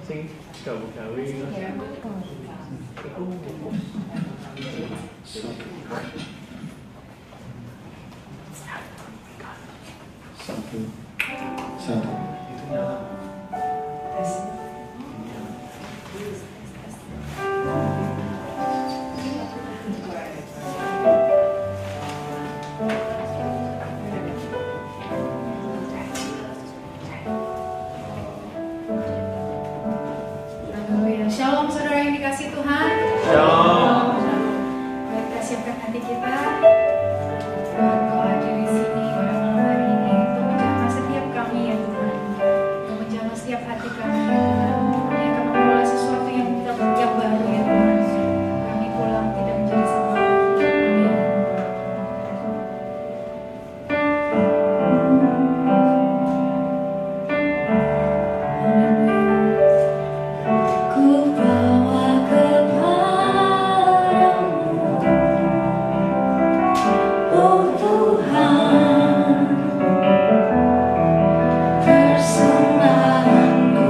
sing gawe-gawe iku satu Shalom saudara yang dikasih Tuhan. Shalom. Mari kita siapkan hati kita. Tuhan kau hadir di sini pada malam hari ini untuk menjamah setiap kami ya Tuhan, untuk menjamah setiap hati kami ya Tuhan. Kami akan memulai sesuatu yang baru ya Tuhan. Kami pulang tidak menjadi sama lagi. Amin. Ku bawa kepadamu, oh Tuhan, persembahanku.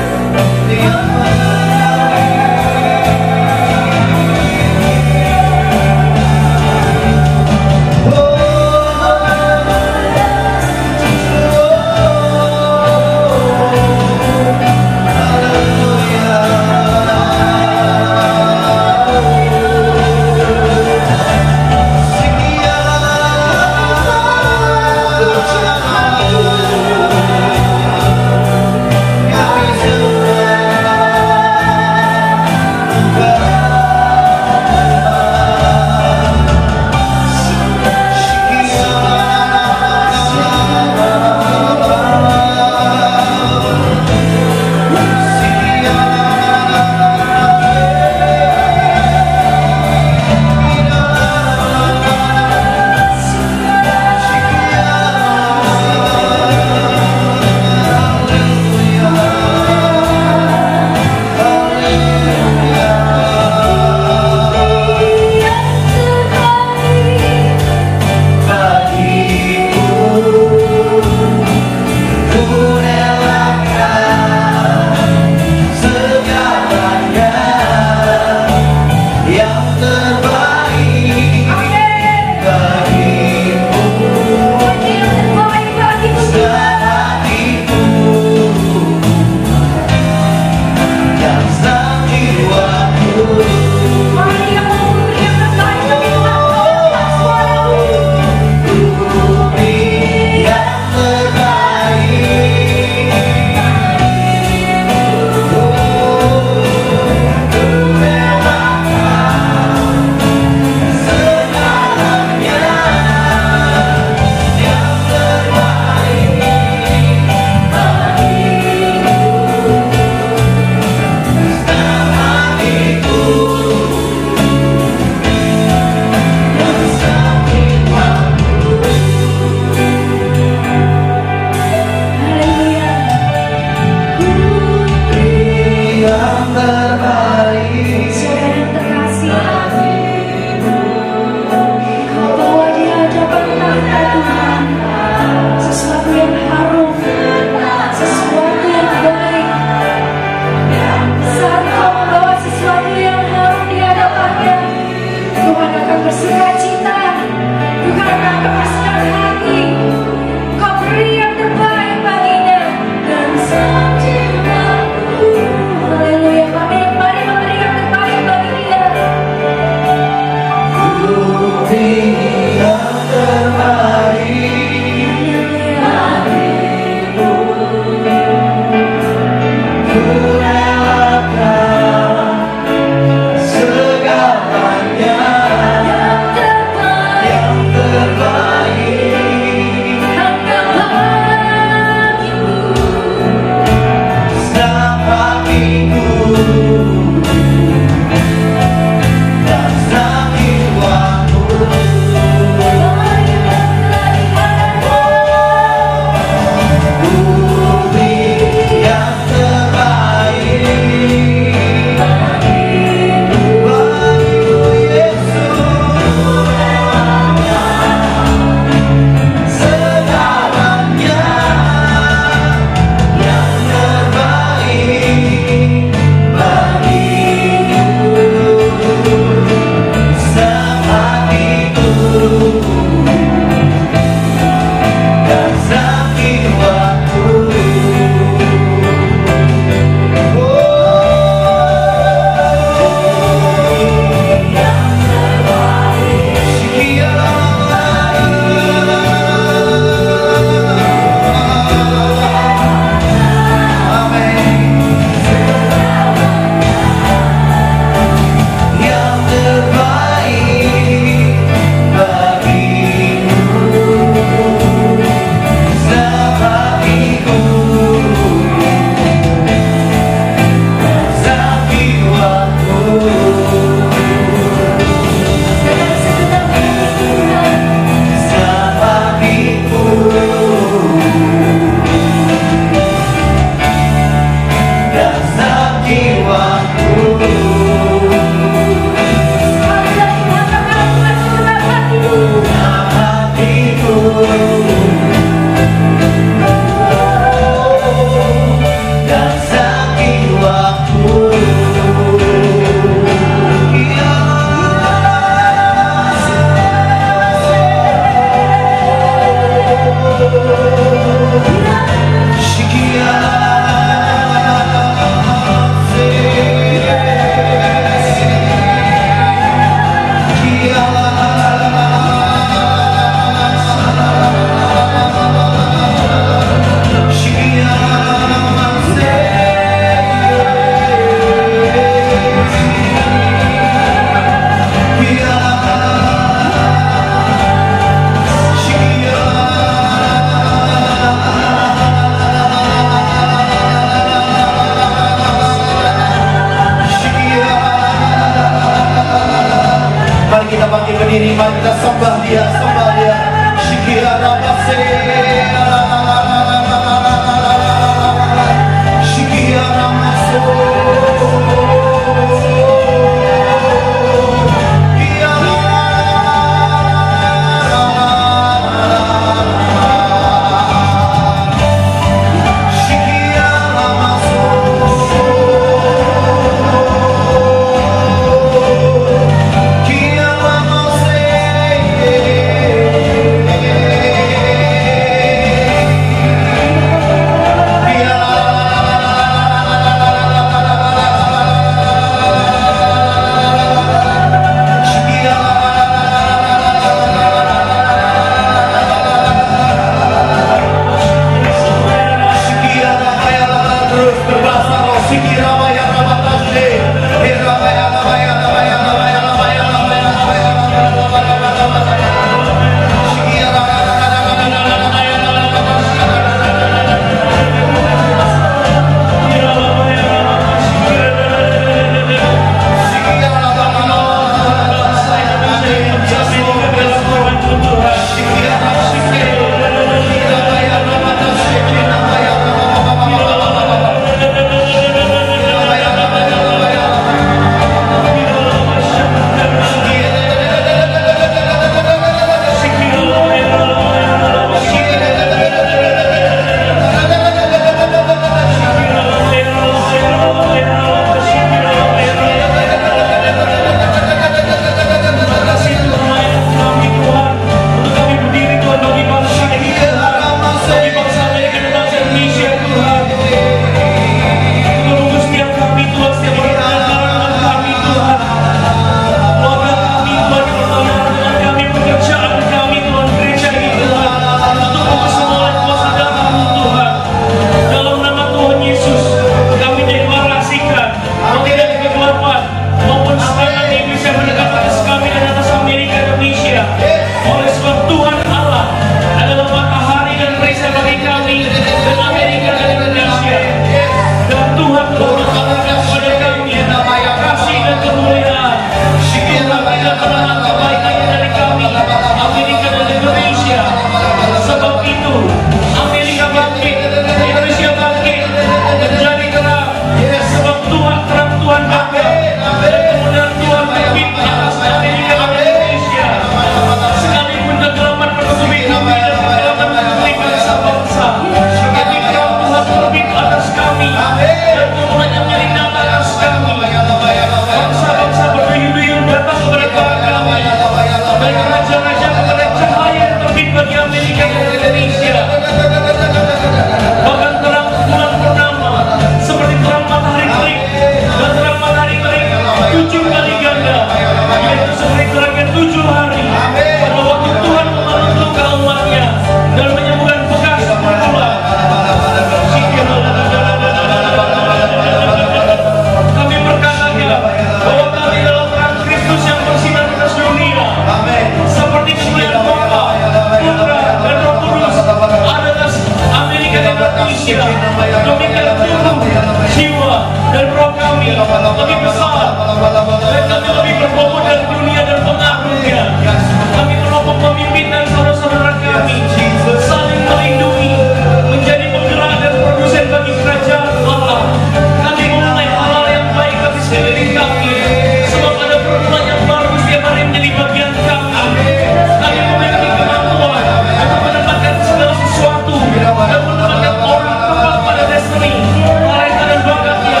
Mereka dan bakatnya,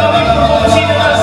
kami berfungsi dengan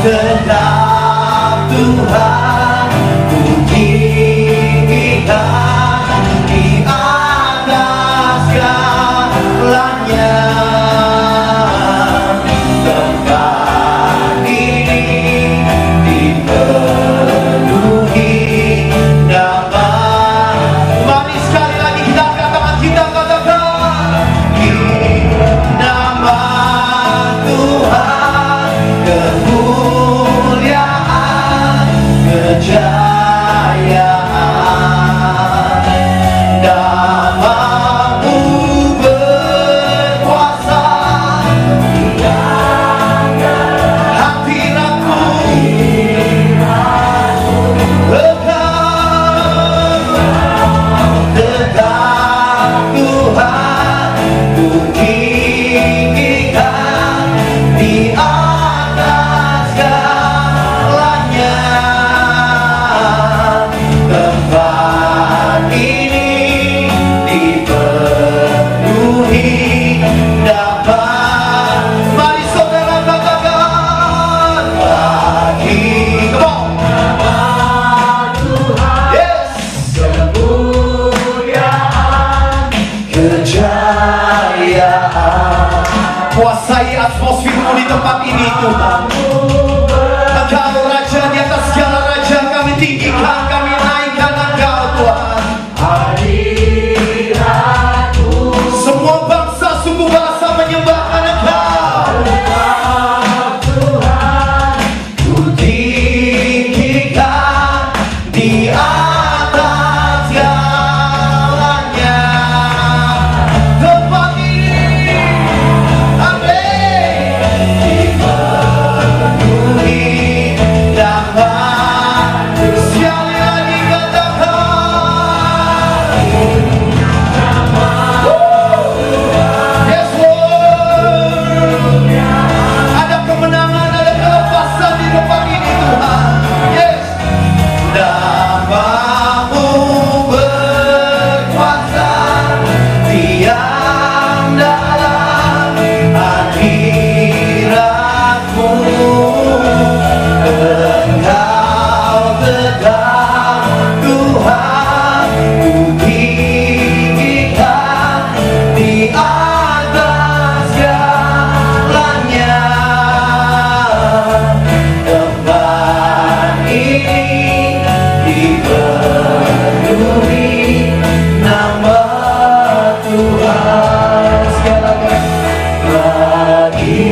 tetap Tuhan ku tinggikan di atas segalanya. Tempat ini dipenuhi nama. Mari sekali lagi kita angkat tangan kita, katakan nama Tuhan, kemuliaan, kejayaan. Namamu berkuasa, hadiratmu tetap Tuhan ku tinggikan di atas segalanya. Tempat ini dipenuhi nama. Mari saudara katakan lagi, come on. Yes. Kejayaan, kuasai atmosfermu di tempat ini Tuhan. Engkau Raja di atas segala raja, kami tinggikan, kami naikkan Engkau Tuhan. Semua bangsa, suku, bahasa menyembahkan Engkau. Ku tinggikan di atas segalanya. Tempat ini, amin, dipenuhi nama. Sekali lagi katakan yes Lord. Ada kemenangan, ada kelepasan di tempat ini Tuhan. Yes. Namamu berkuasa, diam dalam hadiratmu. Engkau tegak Tuhan ku tinggikan di atas segalanya. Tempat ini dipenuhi nama Tuhan. Sekali lagi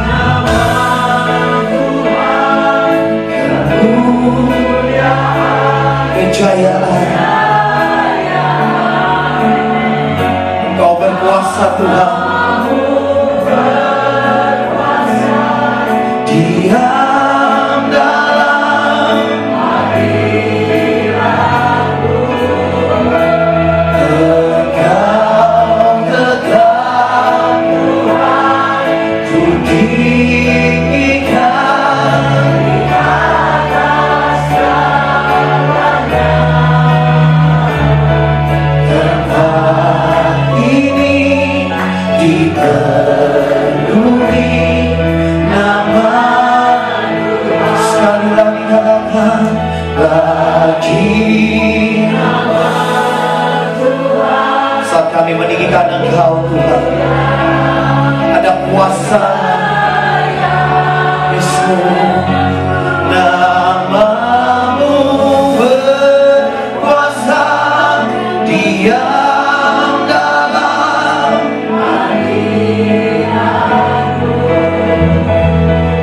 nama Tuhan, kemuliaan, kejayaan. Engkau berkuasa Tuhan. Diam dalam hadiratmu. Engkau tetap Tuhan ku tinggikan di atas segalanya. Tempat ini dipenuhi nama. Sekali lagi katakan lagi nama Tuhan. Saat kami meninggikan Engkau Tuhan, ada kuasa Yesus. Namamu berkuasa, diam dalam hadiratmu.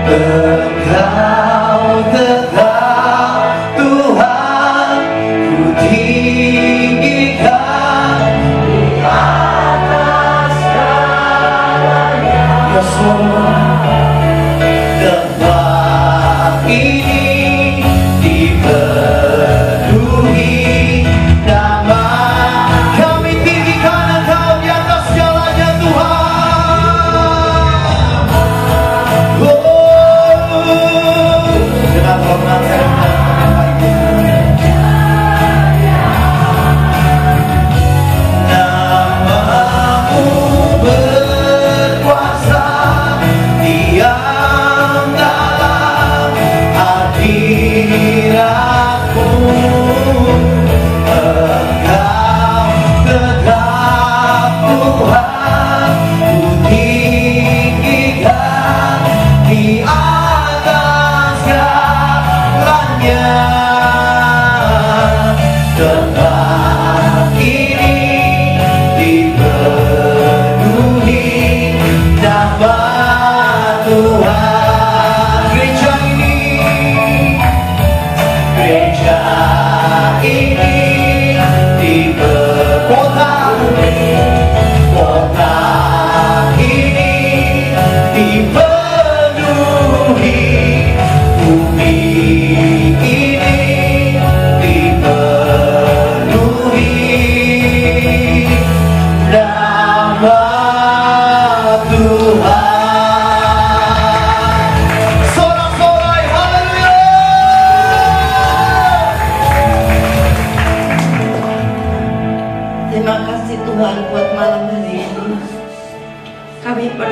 Engkau tetap Tuhan ku tinggikan di atas segalanya. Yes Lord. Tempat ini dipenuhi nama. Kami tinggikan Engkau di atas segalanya Tuhan. Oh,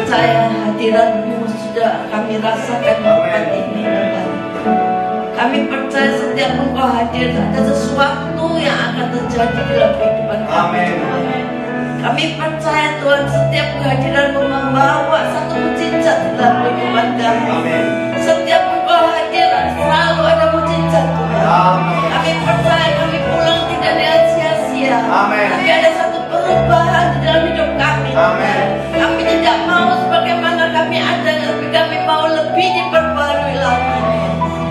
percaya hadirat-Mu sudah kami rasakan malam ini Tuhan. Kami percaya setiap Engkau hadir ada sesuatu yang akan terjadi dalam kehidupan kami Tuhan. Kami percaya Tuhan setiap kehadiran-Mu membawa satu mujizat dalam kehidupan kami. Setiap Engkau hadir selalu ada mujizat Tuhan. Kami percaya kami pulang tidak dengan sia-sia. Tapi ada satu perubahan di dalam hidup kami. Kami tidak mau sebagaimana kami ada, tapi kami mau lebih diperbarui lagi.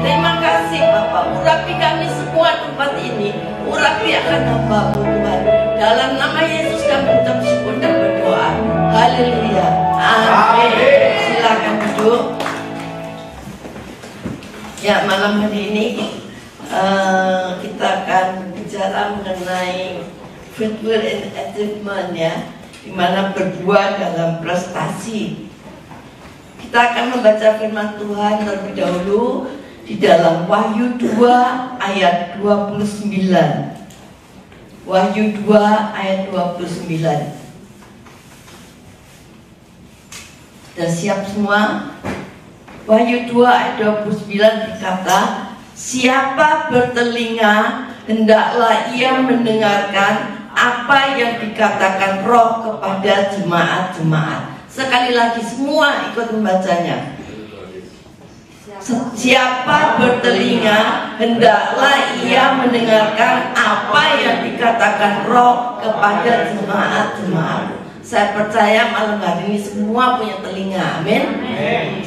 Terima kasih Bapak, urapi kami semua tempat ini, urapi akan hamba-Mu Tuhan. Dalam nama Yesus kami mengucap syukur dan berdoa. Haleluya. Amin. Silakan duduk. Ya, malam hari ini kita akan bicara mengenai faithful in achievement ya, di mana berbuat dalam prestasi. Kita akan membaca firman Tuhan terlebih dahulu di dalam Wahyu 2 ayat 29. Wahyu 2 ayat 29. Sudah siap semua? Wahyu 2 ayat 29 berkata, siapa bertelinga hendaklah ia mendengarkan apa yang dikatakan Roh kepada jemaat-jemaat. Sekali lagi semua ikut membacanya. Siapa bertelinga hendaklah ia mendengarkan apa yang dikatakan Roh kepada jemaat-jemaat. Saya percaya malam hari ini semua punya telinga. Amin.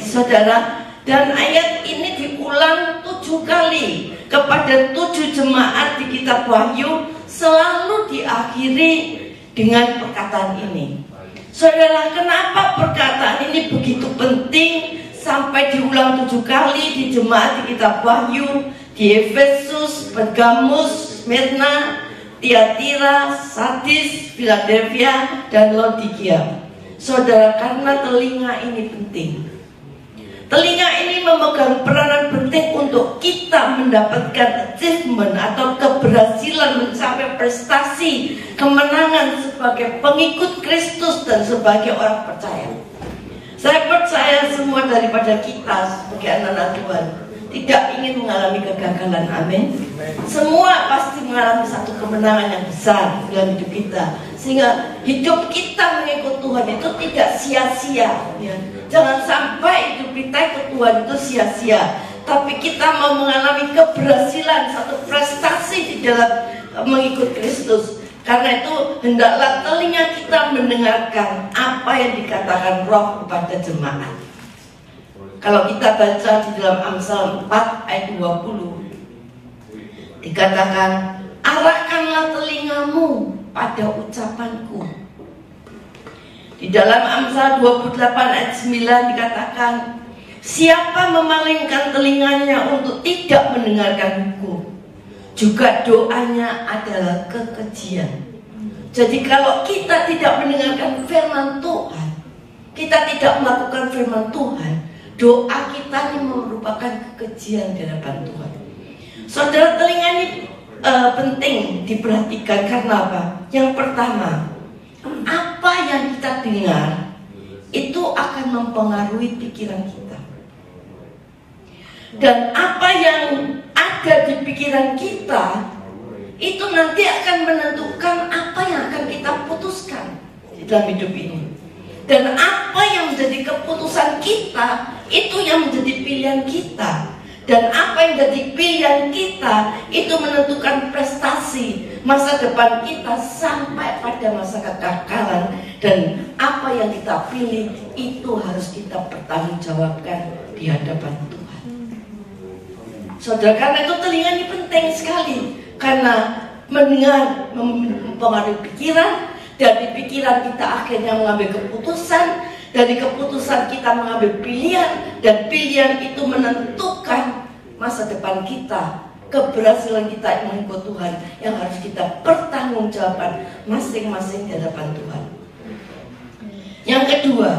Saudara, dan ayat ini diulang 7 kali kepada 7 jemaat di kitab Wahyu, selalu diakhiri dengan perkataan ini. Saudara, kenapa perkataan ini begitu penting sampai diulang 7 kali di jemaat di kitab Wahyu, di Efesus, Pergamus, Smyrna, Tiatira, Sardis, Philadelphia, dan Laodikia? Saudara, karena telinga ini penting. Telinga ini memegang peranan penting untuk kita mendapatkan achievement atau keberhasilan mencapai prestasi, kemenangan sebagai pengikut Kristus dan sebagai orang percaya. Saya percaya semua daripada kita sebagai anak-anak Tuhan tidak ingin mengalami kegagalan. Amin. Semua pasti mengalami satu kemenangan yang besar dalam hidup kita, sehingga hidup kita mengikut Tuhan itu tidak sia-sia ya. Jangan sampai hidup kita ikut Tuhan itu sia-sia, tapi kita mau mengalami keberhasilan, satu prestasi di dalam mengikut Kristus. Karena itu hendaklah telinga kita mendengarkan apa yang dikatakan Roh kepada jemaat. Kalau kita baca di dalam Amsal 4 ayat 20, dikatakan, arahkanlah telingamu pada ucapanku. Di dalam Amsal 28 ayat 9 dikatakan, siapa memalingkan telinganya untuk tidak mendengarkan hukum, juga doanya adalah kekejian. Jadi kalau kita tidak mendengarkan firman Tuhan, kita tidak melakukan firman Tuhan, doa kita ini merupakan kekejian di hadapan Tuhan. Saudara, telinga ini penting diperhatikan karena apa? Yang pertama, apa yang kita dengar itu akan mempengaruhi pikiran kita. Dan apa yang ada di pikiran kita itu nanti akan menentukan apa yang akan kita putuskan di dalam hidup ini. Dan apa yang menjadi keputusan kita itu yang menjadi pilihan kita. Dan apa yang menjadi pilihan kita itu menentukan prestasi masa depan kita sampai pada masa kekekalan. Dan apa yang kita pilih itu harus kita pertanggungjawabkan di hadapan Tuhan. Saudara, karena itu telinga ini penting sekali. Karena mendengar mempengaruhi pikiran, dari pikiran kita akhirnya mengambil keputusan, dari keputusan kita mengambil pilihan, dan pilihan itu menentukan masa depan kita, keberhasilan kita mengikut Tuhan yang harus kita pertanggungjawabkan masing-masing di hadapan Tuhan. Yang kedua,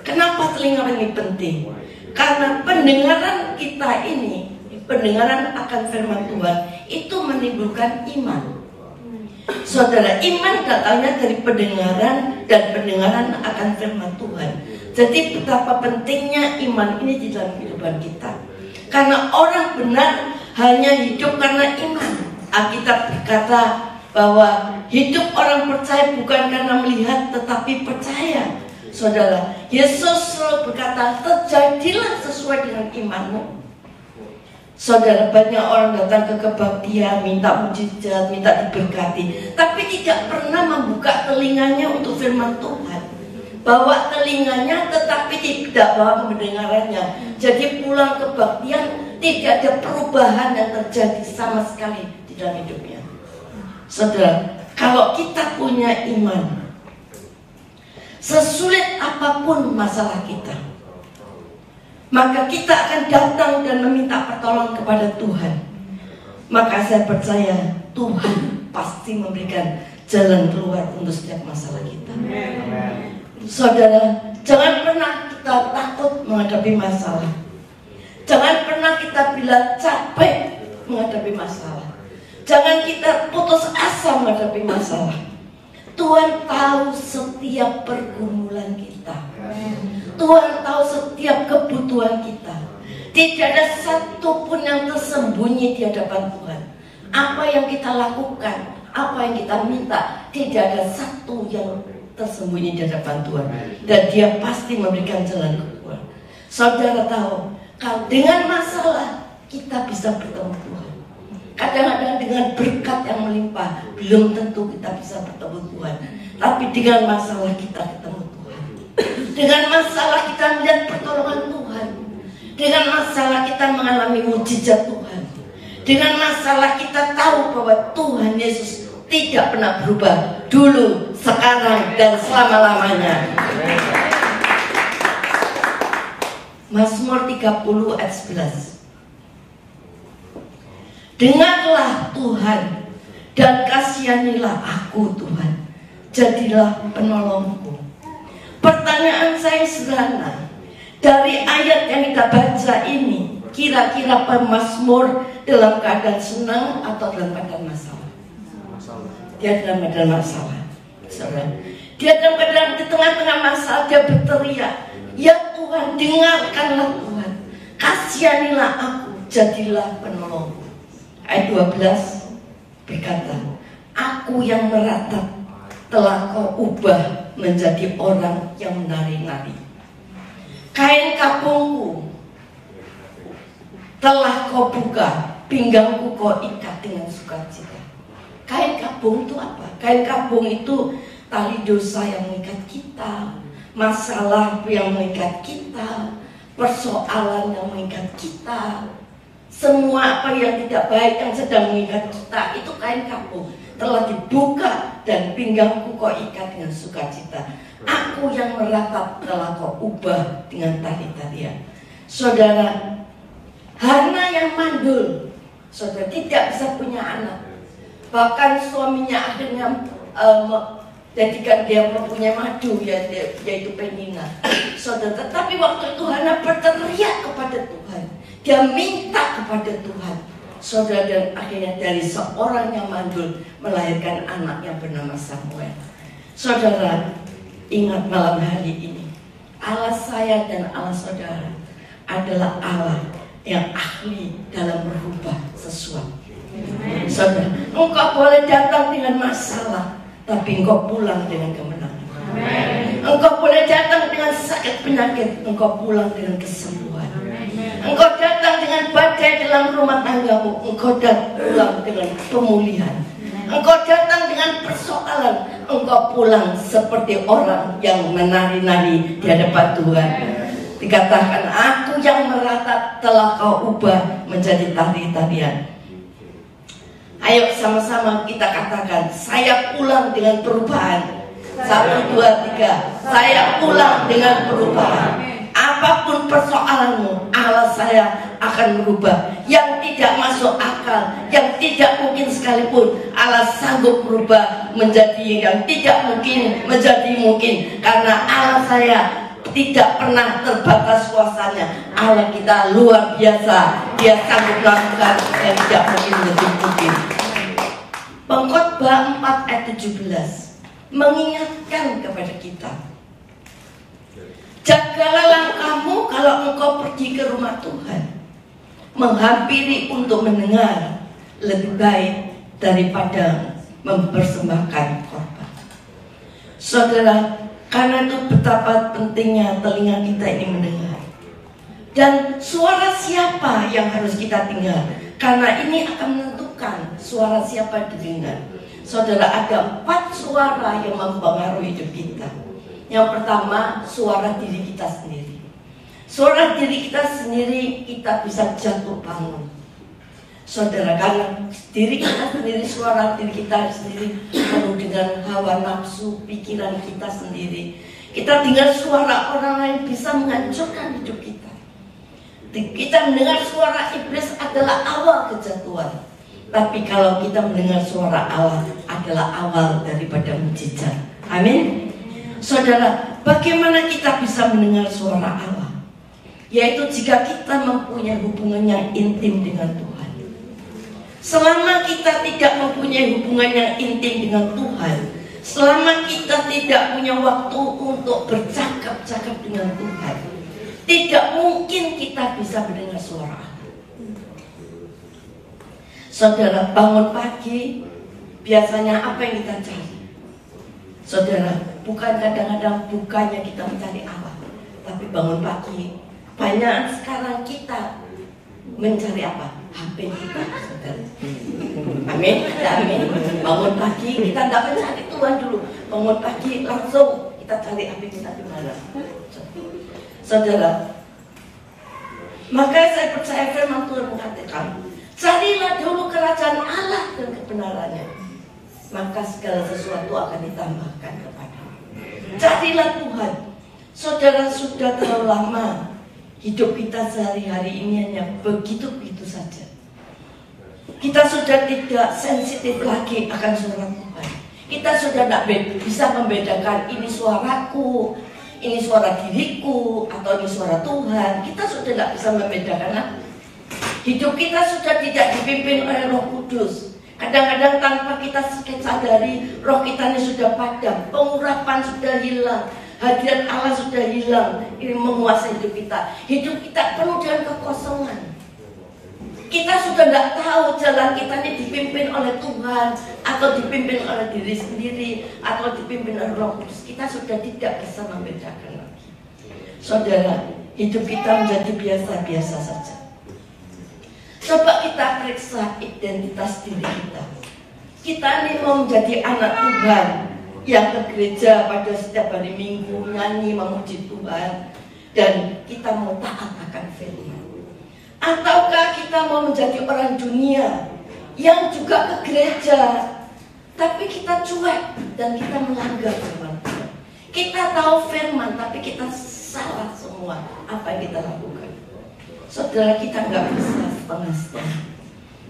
kenapa telinga ini penting? Karena pendengaran kita ini, pendengaran akan firman Tuhan itu menimbulkan iman. Saudara, iman datangnya dari pendengaran, dan pendengaran akan firman Tuhan. Jadi betapa pentingnya iman ini di dalam kehidupan kita. Karena orang benar hanya hidup karena iman. Alkitab berkata bahwa hidup orang percaya bukan karena melihat tetapi percaya. Saudara, Yesus selalu berkata, terjadilah sesuai dengan imanmu. Saudara, banyak orang datang ke kebaktian, minta mujizat, minta diberkati, tapi tidak pernah membuka telinganya untuk firman Tuhan. Bawa telinganya tetapi tidak bawa mendengarannya. Jadi pulang kebaktian tidak ada perubahan yang terjadi sama sekali di dalam hidupnya. Saudara, kalau kita punya iman, sesulit apapun masalah kita, maka kita akan datang dan meminta pertolongan kepada Tuhan. Maka saya percaya Tuhan pasti memberikan jalan keluar untuk setiap masalah kita. Saudara, jangan pernah kita takut menghadapi masalah. Jangan pernah kita bilang capek menghadapi masalah. Jangan kita putus asa menghadapi masalah. Tuhan tahu setiap pergumulan kita. Tuhan tahu setiap kebutuhan kita. Tidak ada satu pun yang tersembunyi di hadapan Tuhan. Apa yang kita lakukan, apa yang kita minta, tidak ada satu yang tersembunyi di hadapan Tuhan. Dan Dia pasti memberikan jalan keluar. Saudara tahu, kalau dengan masalah kita bisa bertemu Tuhan. Kadang-kadang dengan berkat yang melimpah belum tentu kita bisa bertemu Tuhan. Tapi dengan masalah kita ketemu Tuhan. Dengan masalah kita melihat pertolongan Tuhan. Dengan masalah kita mengalami mujizat Tuhan. Dengan masalah kita tahu bahwa Tuhan Yesus tidak pernah berubah, dulu, sekarang, dan selama-lamanya. Mazmur 30 ayat 11. Dengarlah Tuhan dan kasihanilah aku Tuhan, jadilah penolongku. Pertanyaan saya sederhana, dari ayat yang kita baca ini, kira-kira pemazmur dalam keadaan senang atau dalam keadaan masalah? Dia dalam keadaan masalah. Dia dalam keadaan di tengah-tengah masalah dia berteriak, ya Tuhan, dengarkanlah Tuhan, kasihanilah aku, jadilah penolongku. Ayat 12 berkata, aku yang meratap telah kau ubah menjadi orang yang menari-nari. Kain kapungku telah kau buka, pinggangku kau ikat dengan sukacita. Kain kapung itu apa? Kain kapung itu tali dosa yang mengikat kita, masalah yang mengikat kita, persoalan yang mengikat kita. Semua apa yang tidak baik yang sedang mengikat kita, itu kain kapung telah dibuka dan pinggangku kau ikat dengan sukacita. Aku yang meratap telah kau ubah dengan tali-talian. Saudara, Hana yang mandul, saudara, tidak bisa punya anak. Bahkan suaminya akhirnya jadikan dia mempunyai madu, yaitu Penina. Saudara, tetapi waktu itu Hana berteriak kepada Tuhan. Dia minta kepada Tuhan. Saudara, dan akhirnya dari seorang yang mandul melahirkan anak yang bernama Samuel. Saudara, ingat malam hari ini, Allah saya dan Allah saudara adalah Allah yang ahli dalam merubah sesuatu. Saudara, engkau boleh datang dengan masalah, tapi engkau pulang dengan kemenangan. Engkau boleh datang dengan sakit penyakit, engkau pulang dengan kesembuhan. Engkau datang dengan badai dalam rumah tanggamu, engkau pulang dengan pemulihan. Engkau datang dengan persoalan, engkau pulang seperti orang yang menari-nari di hadapan Tuhan. Dikatakan, aku yang meratap telah kau ubah menjadi tari-tarian. Ayo sama-sama kita katakan, saya pulang dengan perubahan. 1, 2, 3. Saya pulang dengan perubahan. Apapun persoalanmu, Allah saya akan merubah. Yang tidak masuk akal, yang tidak mungkin sekalipun, Allah sanggup merubah menjadi yang tidak mungkin menjadi mungkin. Karena Allah saya tidak pernah terbatas kuasanya. Allah kita luar biasa. Dia sanggup melakukan yang tidak mungkin menjadi mungkin. Pengkhotbah 4 ayat 17 mengingatkan kepada kita Jagalah langkahmu kalau engkau pergi ke rumah Tuhan. Menghampiri untuk mendengar lebih baik daripada mempersembahkan korban. Saudara, karena itu betapa pentingnya telinga kita ini mendengar. Dan suara siapa yang harus kita dengar? Karena ini akan menentukan suara siapa didengar. Saudara, ada 4 suara yang mempengaruhi hidup kita. Yang pertama, suara diri kita sendiri. Suara diri kita sendiri, kita bisa jatuh bangun. Saudara, karena diri kita sendiri, suara diri kita sendiri penuh dengan hawa nafsu, pikiran kita sendiri. Kita dengar suara orang lain bisa menghancurkan hidup kita. Kita mendengar suara iblis adalah awal kejatuhan. Tapi kalau kita mendengar suara Allah adalah awal daripada mujizat. Amin. Saudara, bagaimana kita bisa mendengar suara Allah? Yaitu jika kita mempunyai hubungan yang intim dengan Tuhan. Selama kita tidak mempunyai hubungan yang intim dengan Tuhan, selama kita tidak punya waktu untuk bercakap-cakap dengan Tuhan, tidak mungkin kita bisa mendengar suara Allah. Saudara, bangun pagi, biasanya apa yang kita cari? Saudara, bukan kadang-kadang bukannya kita mencari Allah, tapi bangun pagi, banyak sekarang kita mencari apa? HP kita, saudara. Amin, amin. Bangun pagi, kita tidak mencari Tuhan dulu. Bangun pagi, langsung kita cari HP kita di mana. Saudara, maka saya percaya firman Tuhan mengatakan, carilah dulu kerajaan Allah dan kebenarannya, maka segala sesuatu akan ditambahkan kepadamu. Carilah Tuhan. Saudara, sudah terlalu lama hidup kita sehari-hari ini hanya begitu-begitu saja. Kita sudah tidak sensitif lagi akan suara Tuhan. Kita sudah tidak bisa membedakan ini suaraku, ini suara diriku, atau ini suara Tuhan. Kita sudah tidak bisa membedakan lagi. Hidup kita sudah tidak dipimpin oleh Roh Kudus. Kadang-kadang tanpa kita sadari, roh kita ini sudah padam, pengurapan sudah hilang, hadirat Allah sudah hilang, ini menguasai hidup kita. Hidup kita penuh dengan kekosongan. Kita sudah tidak tahu jalan kita ini dipimpin oleh Tuhan, atau dipimpin oleh diri sendiri, atau dipimpin oleh Roh Kudus. Kita sudah tidak bisa membedakan lagi. Saudara, hidup kita menjadi biasa-biasa saja. Coba kita periksa identitas diri kita. Kita ini mau menjadi anak Tuhan yang ke gereja pada setiap hari Minggu, nyanyi memuji Tuhan, dan kita mau taat akan firman. Ataukah kita mau menjadi orang dunia yang juga ke gereja, tapi kita cuek dan kita melanggar firman Tuhan. Kita tahu firman, tapi kita salah semua apa yang kita lakukan. Saudara, kita nggak bisa setengah-setengah.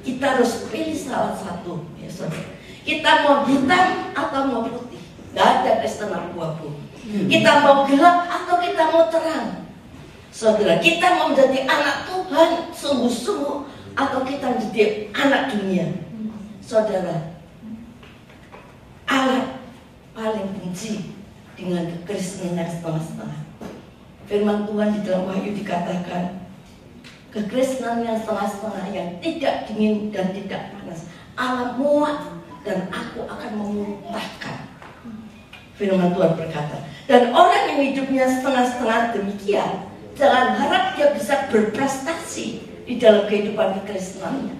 Kita harus pilih salah satu, ya saudara. Kita mau hitam atau mau putih. Nggak ada Kristen abu-abu. Kita mau gelap atau kita mau terang. Saudara, kita mau menjadi anak Tuhan sungguh-sungguh atau kita menjadi anak dunia. Saudara, Allah paling benci dengan kekristenan setengah-setengah. Firman Tuhan di dalam Wahyu dikatakan, kekristenan yang setengah-setengah, yang tidak dingin dan tidak panas, Allah muak dan aku akan memuntahkan. Firman Tuhan berkata, dan orang yang hidupnya setengah-setengah demikian, jangan harap dia bisa berprestasi di dalam kehidupan kekristenannya.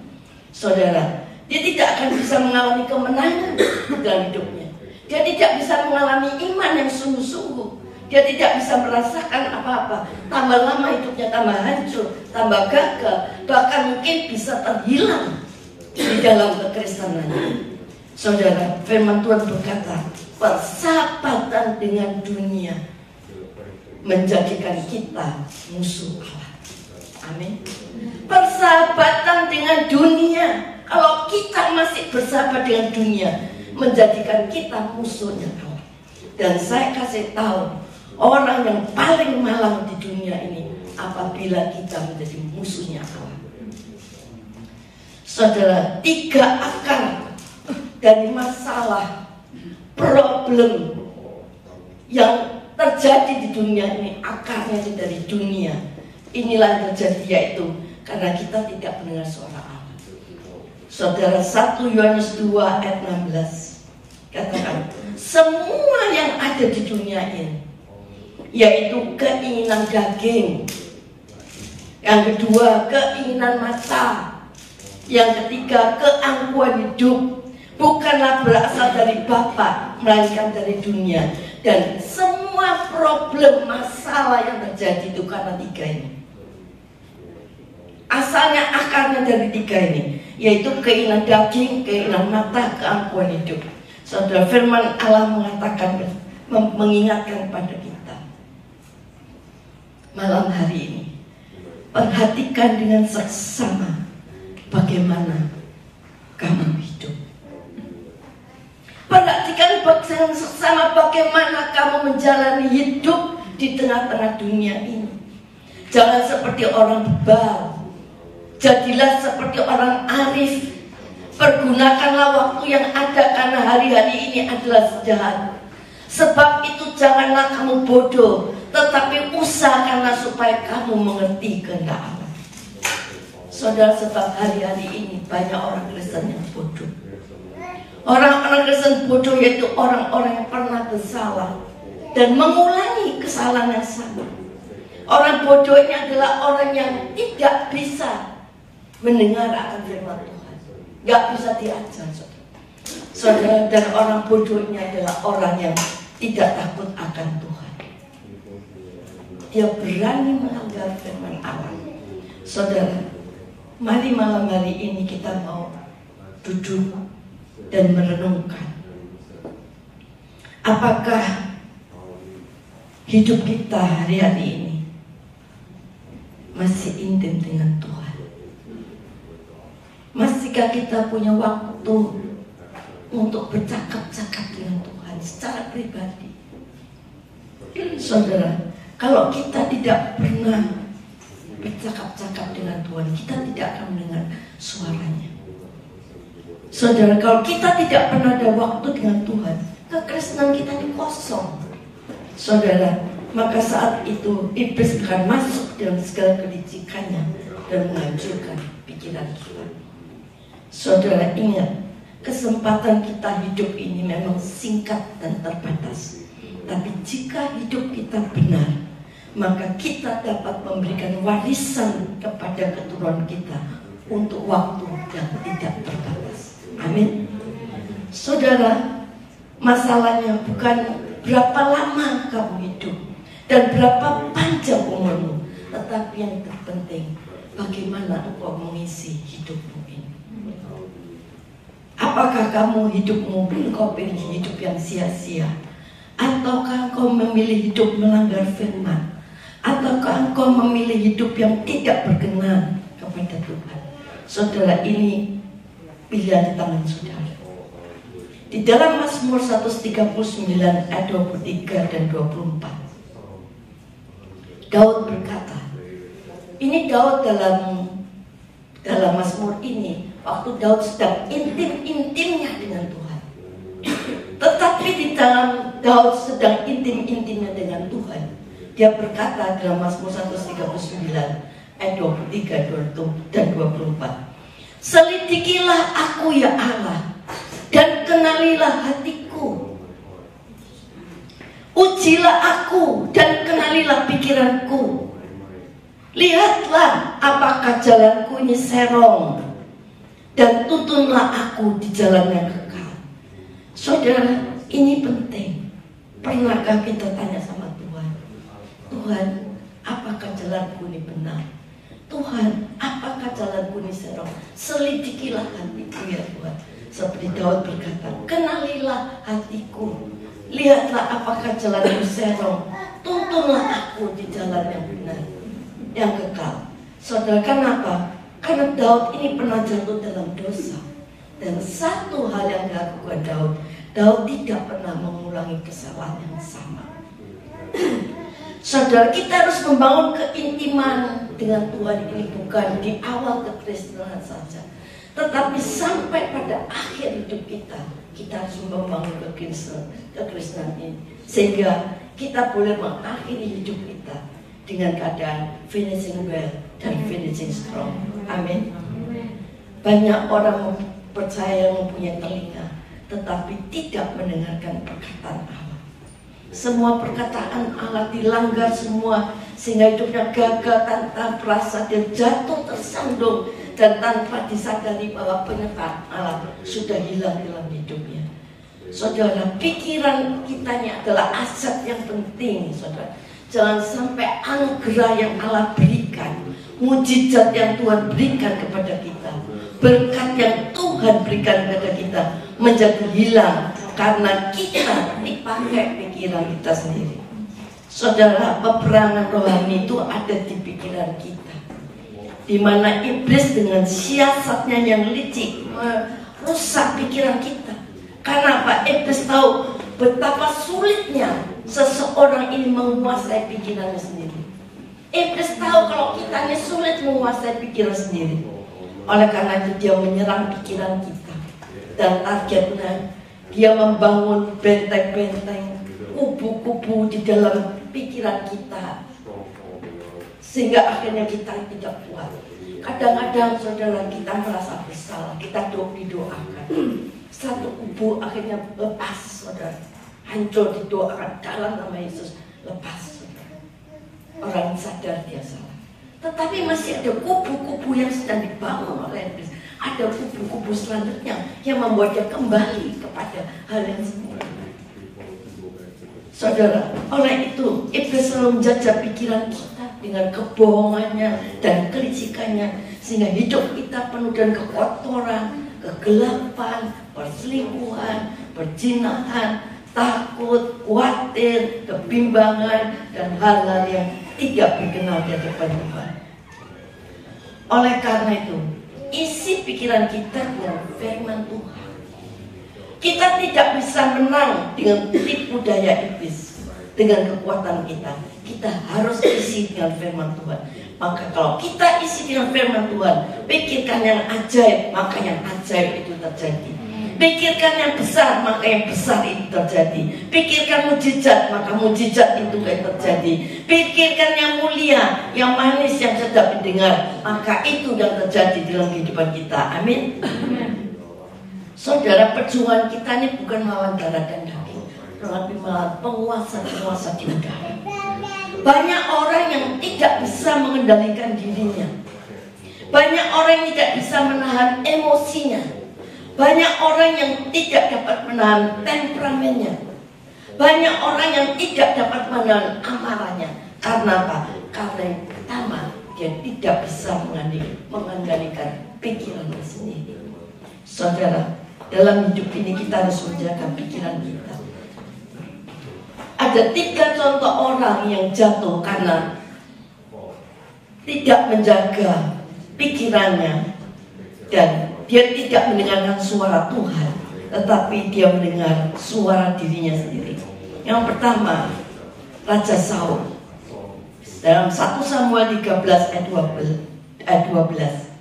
Saudara, dia tidak akan bisa mengalami kemenangan dalam hidupnya. Dia tidak bisa mengalami iman yang sungguh-sungguh. Dia tidak bisa merasakan apa-apa. Tambah lama hidupnya tambah hancur, tambah gagal, bahkan mungkin bisa terhilang di dalam kekristenannya. Saudara, firman Tuhan berkata, persahabatan dengan dunia menjadikan kita musuh Allah. Amin. Persahabatan dengan dunia, kalau kita masih bersahabat dengan dunia, menjadikan kita musuhnya Allah. Dan saya kasih tahu, orang yang paling malang di dunia ini apabila kita menjadi musuhnya Allah. Saudara, 3 akar dari masalah, problem yang terjadi di dunia ini, akarnya dari dunia. Inilah yang terjadi, yaitu karena kita tidak mendengar suara Allah. Saudara, 1 Yohanes 2 ayat 16 katakan, semua yang ada di dunia ini, yaitu keinginan daging, yang kedua keinginan mata, yang ketiga keangkuhan hidup, bukanlah berasal dari Bapa, melainkan dari dunia. Dan semua problem masalah yang terjadi itu karena tiga ini. Asalnya akarnya dari tiga ini, yaitu keinginan daging, keinginan mata, keangkuhan hidup. Saudara, firman Allah mengatakan, mengingatkan pada kita malam hari ini, perhatikan dengan seksama bagaimana kamu hidup. Perhatikan dengan seksama bagaimana kamu menjalani hidup di tengah-tengah dunia ini. Jangan seperti orang bebal. Jadilah seperti orang arif. Pergunakanlah waktu yang ada, karena hari-hari ini adalah sejahat. Sebab itu janganlah kamu bodoh, tetapi usahakanlah supaya kamu mengerti kehendak Allah. Saudara, sebab hari-hari ini banyak orang Kristen yang bodoh. Orang-orang Kristen bodoh yaitu orang-orang yang pernah bersalah dan mengulangi kesalahan yang sama. Orang bodoh ini adalah orang yang tidak bisa mendengar akan firman Tuhan, gak bisa diajar, saudara. Dan orang bodoh ini adalah orang yang tidak takut akan Tuhan. Dia berani melanggar firman Allah. Saudara, mari malam hari ini kita mau duduk dan merenungkan, apakah hidup kita hari-hari ini masih intim dengan Tuhan? Masihkah kita punya waktu untuk bercakap-cakap dengan Tuhan secara pribadi? Saudara, kalau kita tidak pernah bercakap-cakap dengan Tuhan, kita tidak akan mendengar suaranya. Saudara, kalau kita tidak pernah ada waktu dengan Tuhan, kekristenan kita ini kosong. Saudara, maka saat itu iblis akan masuk dalam segala kelicikannya dan menghancurkan pikiran kita. Saudara, ingat, kesempatan kita hidup ini memang singkat dan terbatas. Tapi jika hidup kita benar, maka kita dapat memberikan warisan kepada keturunan kita untuk waktu yang tidak terbatas. Amin. Saudara, masalahnya bukan berapa lama kamu hidup dan berapa panjang umurmu, tetapi yang terpenting bagaimana engkau mengisi hidupmu ini. Apakah kamu hidupmu engkau pilih hidup yang sia-sia, ataukah engkau memilih hidup melanggar firman, ataukah engkau memilih hidup yang tidak berkenan kepada Tuhan? Saudara, ini pilihan di tangan saudara. Di dalam Mazmur 139 ayat 23 dan 24, Daud berkata, ini Daud dalam Mazmur ini, waktu Daud sedang intim-intimnya dengan Tuhan. Tetapi di dalam Daud sedang intim-intimnya dengan Tuhan, dia berkata dalam Mazmur 139 ayat 23 dan 24, selidikilah aku ya Allah, dan kenalilah hatiku. Ujilah aku dan kenalilah pikiranku. Lihatlah apakah jalanku ini serong, dan tuntunlah aku di jalan yang kekal. Saudara, ini penting. Pernahkah kita tanya sama Tuhan, Tuhan, apakah jalanku ini benar? Tuhan, apakah jalanku ini serong? Selidikilah hatiku ya Tuhan. Seperti Daud berkata, kenalilah hatiku. Lihatlah apakah jalanku serong. Tuntunlah aku di jalan yang benar, yang kekal. Saudara, kenapa? Karena Daud ini pernah jatuh dalam dosa. Dan satu hal yang dilakukan Daud tidak pernah mengulangi kesalahan yang sama. Saudara, kita harus membangun keintiman dengan Tuhan ini bukan di awal kekristenan saja, tetapi sampai pada akhir hidup kita harus membangun kekristenan ini, sehingga kita boleh mengakhiri hidup kita dengan keadaan finishing well dan finishing strong. Amin. Banyak orang percaya mempunyai telinga, tetapi tidak mendengarkan perkataan Allah. Semua perkataan Allah dilanggar semua, sehingga hidupnya gagal tanpa perasa, dia jatuh tersandung dan tanpa disadari bahwa penyertaan Allah sudah hilang dalam hidupnya. Saudara, pikiran kitanya adalah aset yang penting, saudara. Jangan sampai anugerah yang Allah berikan, mujizat yang Tuhan berikan kepada kita, berkat yang Tuhan berikan kepada kita menjadi hilang karena kita dipakai pikiran kita sendiri. Saudara, peperangan rohani itu ada di pikiran kita, di mana iblis dengan siasatnya yang licik merusak pikiran kita. Karena apa? Iblis tahu betapa sulitnya seseorang ini menguasai pikirannya sendiri. Iblis tahu kalau kita ini sulit menguasai pikiran sendiri. Oleh karena itu dia menyerang pikiran kita, dan targetnya dia membangun benteng-benteng, kubu-kubu di dalam pikiran kita, sehingga akhirnya kita tidak kuat. Kadang-kadang saudara, kita merasa bersalah, kita didoakan, satu kubu akhirnya lepas, saudara, hancur, didoakan dalam nama Yesus, lepas, saudara. Orang sadar dia salah, tetapi masih ada kubu-kubu yang sedang dibangun oleh iblis. Ada kubu-kubu selanjutnya yang membuat dia kembali kepada hal yang semula. Saudara, oleh itu iblis selalu menjajah pikiran kita dengan kebohongannya dan kelicikannya, sehingga hidup kita penuh dengan kekotoran, kegelapan, perselingkuhan, perzinahan, takut, khawatir, kebimbangan, dan hal-hal yang tidak berkenan di hadapan Tuhan. Oleh karena itu, isi pikiran kita dengan firman Tuhan. Kita tidak bisa menang dengan tipu daya iblis dengan kekuatan kita. Kita harus isi dengan firman Tuhan. Maka kalau kita isi dengan firman Tuhan, pikirkan yang ajaib, maka yang ajaib itu terjadi. Pikirkan yang besar, maka yang besar itu terjadi. Pikirkan mujizat, maka mujizat itu akan terjadi. Pikirkan yang mulia, yang manis, yang sedap didengar, maka itu yang terjadi dalam kehidupan kita. Amin. Saudara, perjuangan kita ini bukan melawan darah dan daging, tetapi melawan penguasa-penguasa di udara. Banyak orang yang tidak bisa mengendalikan dirinya. Banyak orang yang tidak bisa menahan emosinya. Banyak orang yang tidak dapat menahan temperamennya. Banyak orang yang tidak dapat menahan amarahnya. Karena apa? Karena yang pertama, dia tidak bisa mengendalikan pikirannya sendiri. Saudara, dalam hidup ini kita harus menjaga pikiran kita. Ada 3 contoh orang yang jatuh karena tidak menjaga pikirannya, dan dia tidak mendengarkan suara Tuhan, tetapi dia mendengar suara dirinya sendiri. Yang pertama, Raja Saul. Dalam 1 Samuel 13 ayat 12.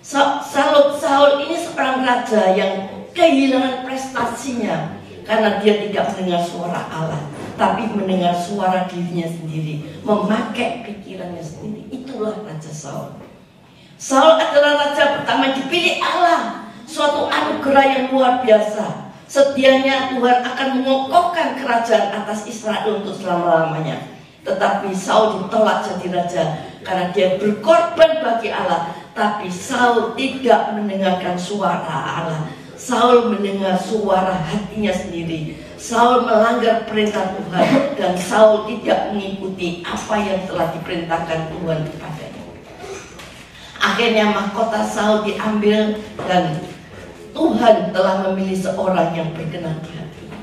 Saul ini seorang raja yang kehilangan prestasinya karena dia tidak mendengar suara Allah, tapi mendengar suara dirinya sendiri, memakai pikirannya sendiri. Itulah Raja Saul. Saul adalah raja pertama dipilih Allah, suatu anugerah yang luar biasa. Setianya Tuhan akan mengokohkan kerajaan atas Israel untuk selama-lamanya. Tetapi Saul ditolak jadi raja karena dia berkorban bagi Allah. Tapi Saul tidak mendengarkan suara Allah. Saul mendengar suara hatinya sendiri. Saul melanggar perintah Tuhan, dan Saul tidak mengikuti apa yang telah diperintahkan Tuhan kepadanya. Akhirnya mahkota Saul diambil, dan Tuhan telah memilih seorang yang berkenan di hatinya,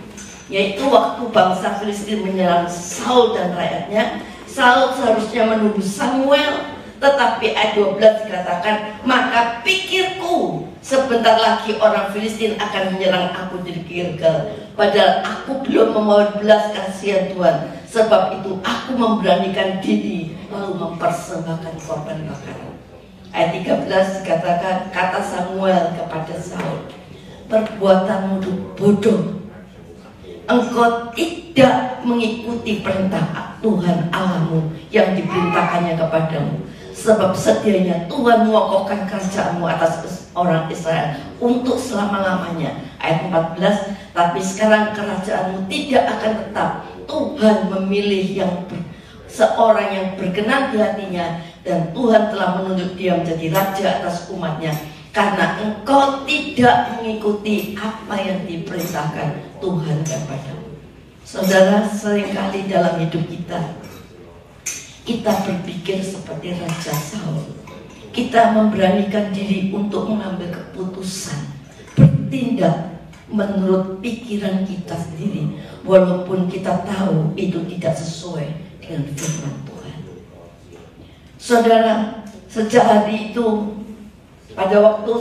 yaitu waktu bangsa Filistin menyerang Saul dan rakyatnya. Saul seharusnya menuduh Samuel, tetapi ayat 12 dikatakan, maka pikirku sebentar lagi orang Filistin akan menyerang aku di Gilgal, padahal aku belum memohon belas kasihan Tuhan. Sebab itu aku memberanikan diri lalu mempersembahkan korban bakaran. Ayat 13 dikatakan, kata Samuel kepada Saul, perbuatanmu bodoh. Engkau tidak mengikuti perintah Tuhan Allahmu yang diperintahkannya kepadamu. Sebab sedianya Tuhan mengokohkan kerajaan-Mu atas orang Israel untuk selama-lamanya. Ayat 14, tapi sekarang kerajaan-Mu tidak akan tetap. Tuhan memilih seorang yang berkenan di hatinya, dan Tuhan telah menunjuk dia menjadi raja atas umatnya, karena engkau tidak mengikuti apa yang diperintahkan Tuhan kepadamu. Saudara, seringkali dalam hidup kita berpikir seperti Raja Saul. Kita memberanikan diri untuk mengambil keputusan, bertindak menurut pikiran kita sendiri, walaupun kita tahu itu tidak sesuai dengan firman Tuhan. Saudara, sejak hari itu, pada waktu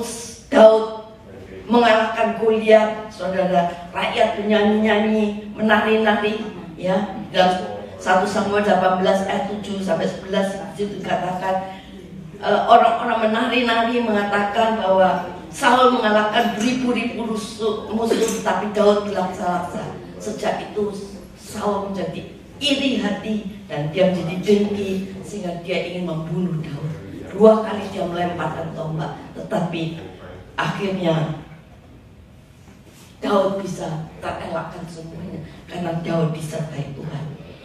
Daud mengalahkan Goliat, saudara, rakyat bernyanyi-nyanyi, menari-nari, ya. Dalam 1 Samuel 18 ayat 7 sampai 11 itu dikatakan orang-orang menari-nari mengatakan bahwa Saul mengalahkan beribu-ribu musuh, tapi Daud gelaksa-laksa. Sejak itu Saul menjadi iri hati dan dia menjadi dengki, sehingga dia ingin membunuh Daud. 2 kali dia melemparkan tombak, tetapi akhirnya Daud bisa terelakkan semuanya karena Daud disertai Tuhan.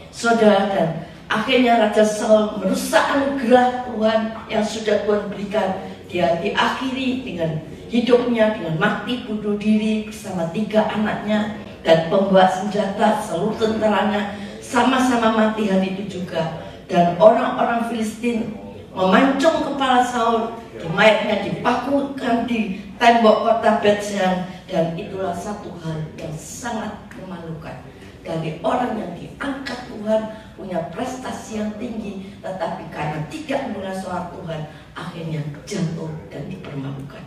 Saudara, dan akhirnya Raja Saul merusak anugerah Tuhan yang sudah Tuhan berikan. Dia diakhiri dengan hidupnya dengan mati bunuh diri bersama 3 anaknya, dan pembawa senjata seluruh tentaranya sama-sama mati hari itu juga. Dan orang-orang Filistin memancung kepala Saul, mayatnya dipakukan di tembok kota Bethshean, dan itulah satu hal yang sangat memalukan dari orang yang diangkat Tuhan, punya prestasi yang tinggi, tetapi karena tidak mendengar suara Tuhan, akhirnya jatuh dan dipermalukan.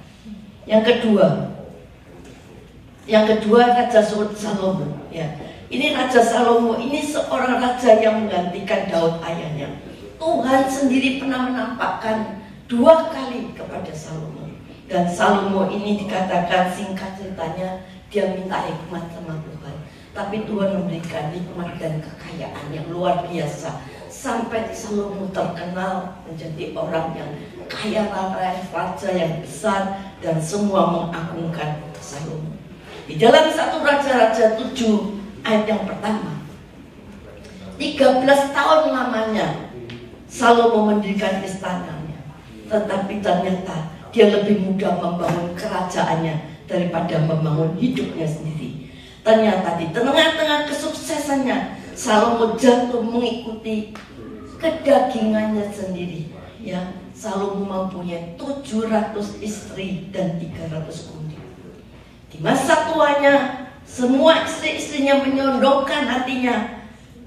Yang kedua Raja Salomo. Ya, ini Raja Salomo ini seorang raja yang menggantikan Daud ayahnya. Tuhan sendiri pernah menampakkan 2 kali kepada Salomo, dan Salomo ini dikatakan, singkat ceritanya, dia minta hikmat sama Tuhan, tapi Tuhan memberikan hikmat dan kekayaan yang luar biasa, sampai Salomo terkenal menjadi orang yang kaya raya, raja yang besar, dan semua mengagungkan Salomo. Di dalam 1 Raja-Raja 7 ayat yang pertama, 13 tahun lamanya Salomo mendirikan istananya, tetapi ternyata dia lebih mudah membangun kerajaannya daripada membangun hidupnya sendiri. Ternyata di tengah-tengah kesuksesannya, Salomo jatuh mengikuti kedagingannya sendiri. Ya, Salomo mempunyai 700 istri dan 300 kundi. Di masa tuanya, semua istri-istrinya menyondongkan hatinya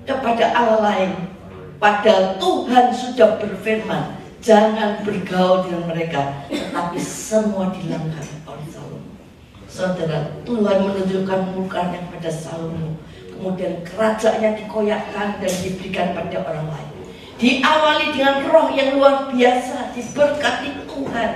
kepada Allah lain. Padahal Tuhan sudah berfirman, jangan bergaul dengan mereka, tetapi semua dilanggar oleh Salomo. Saudara, Tuhan menunjukkan mukanya kepada Salomo, kemudian kerajaannya dikoyakkan dan diberikan pada orang lain. Diawali dengan roh yang luar biasa, diberkati Tuhan,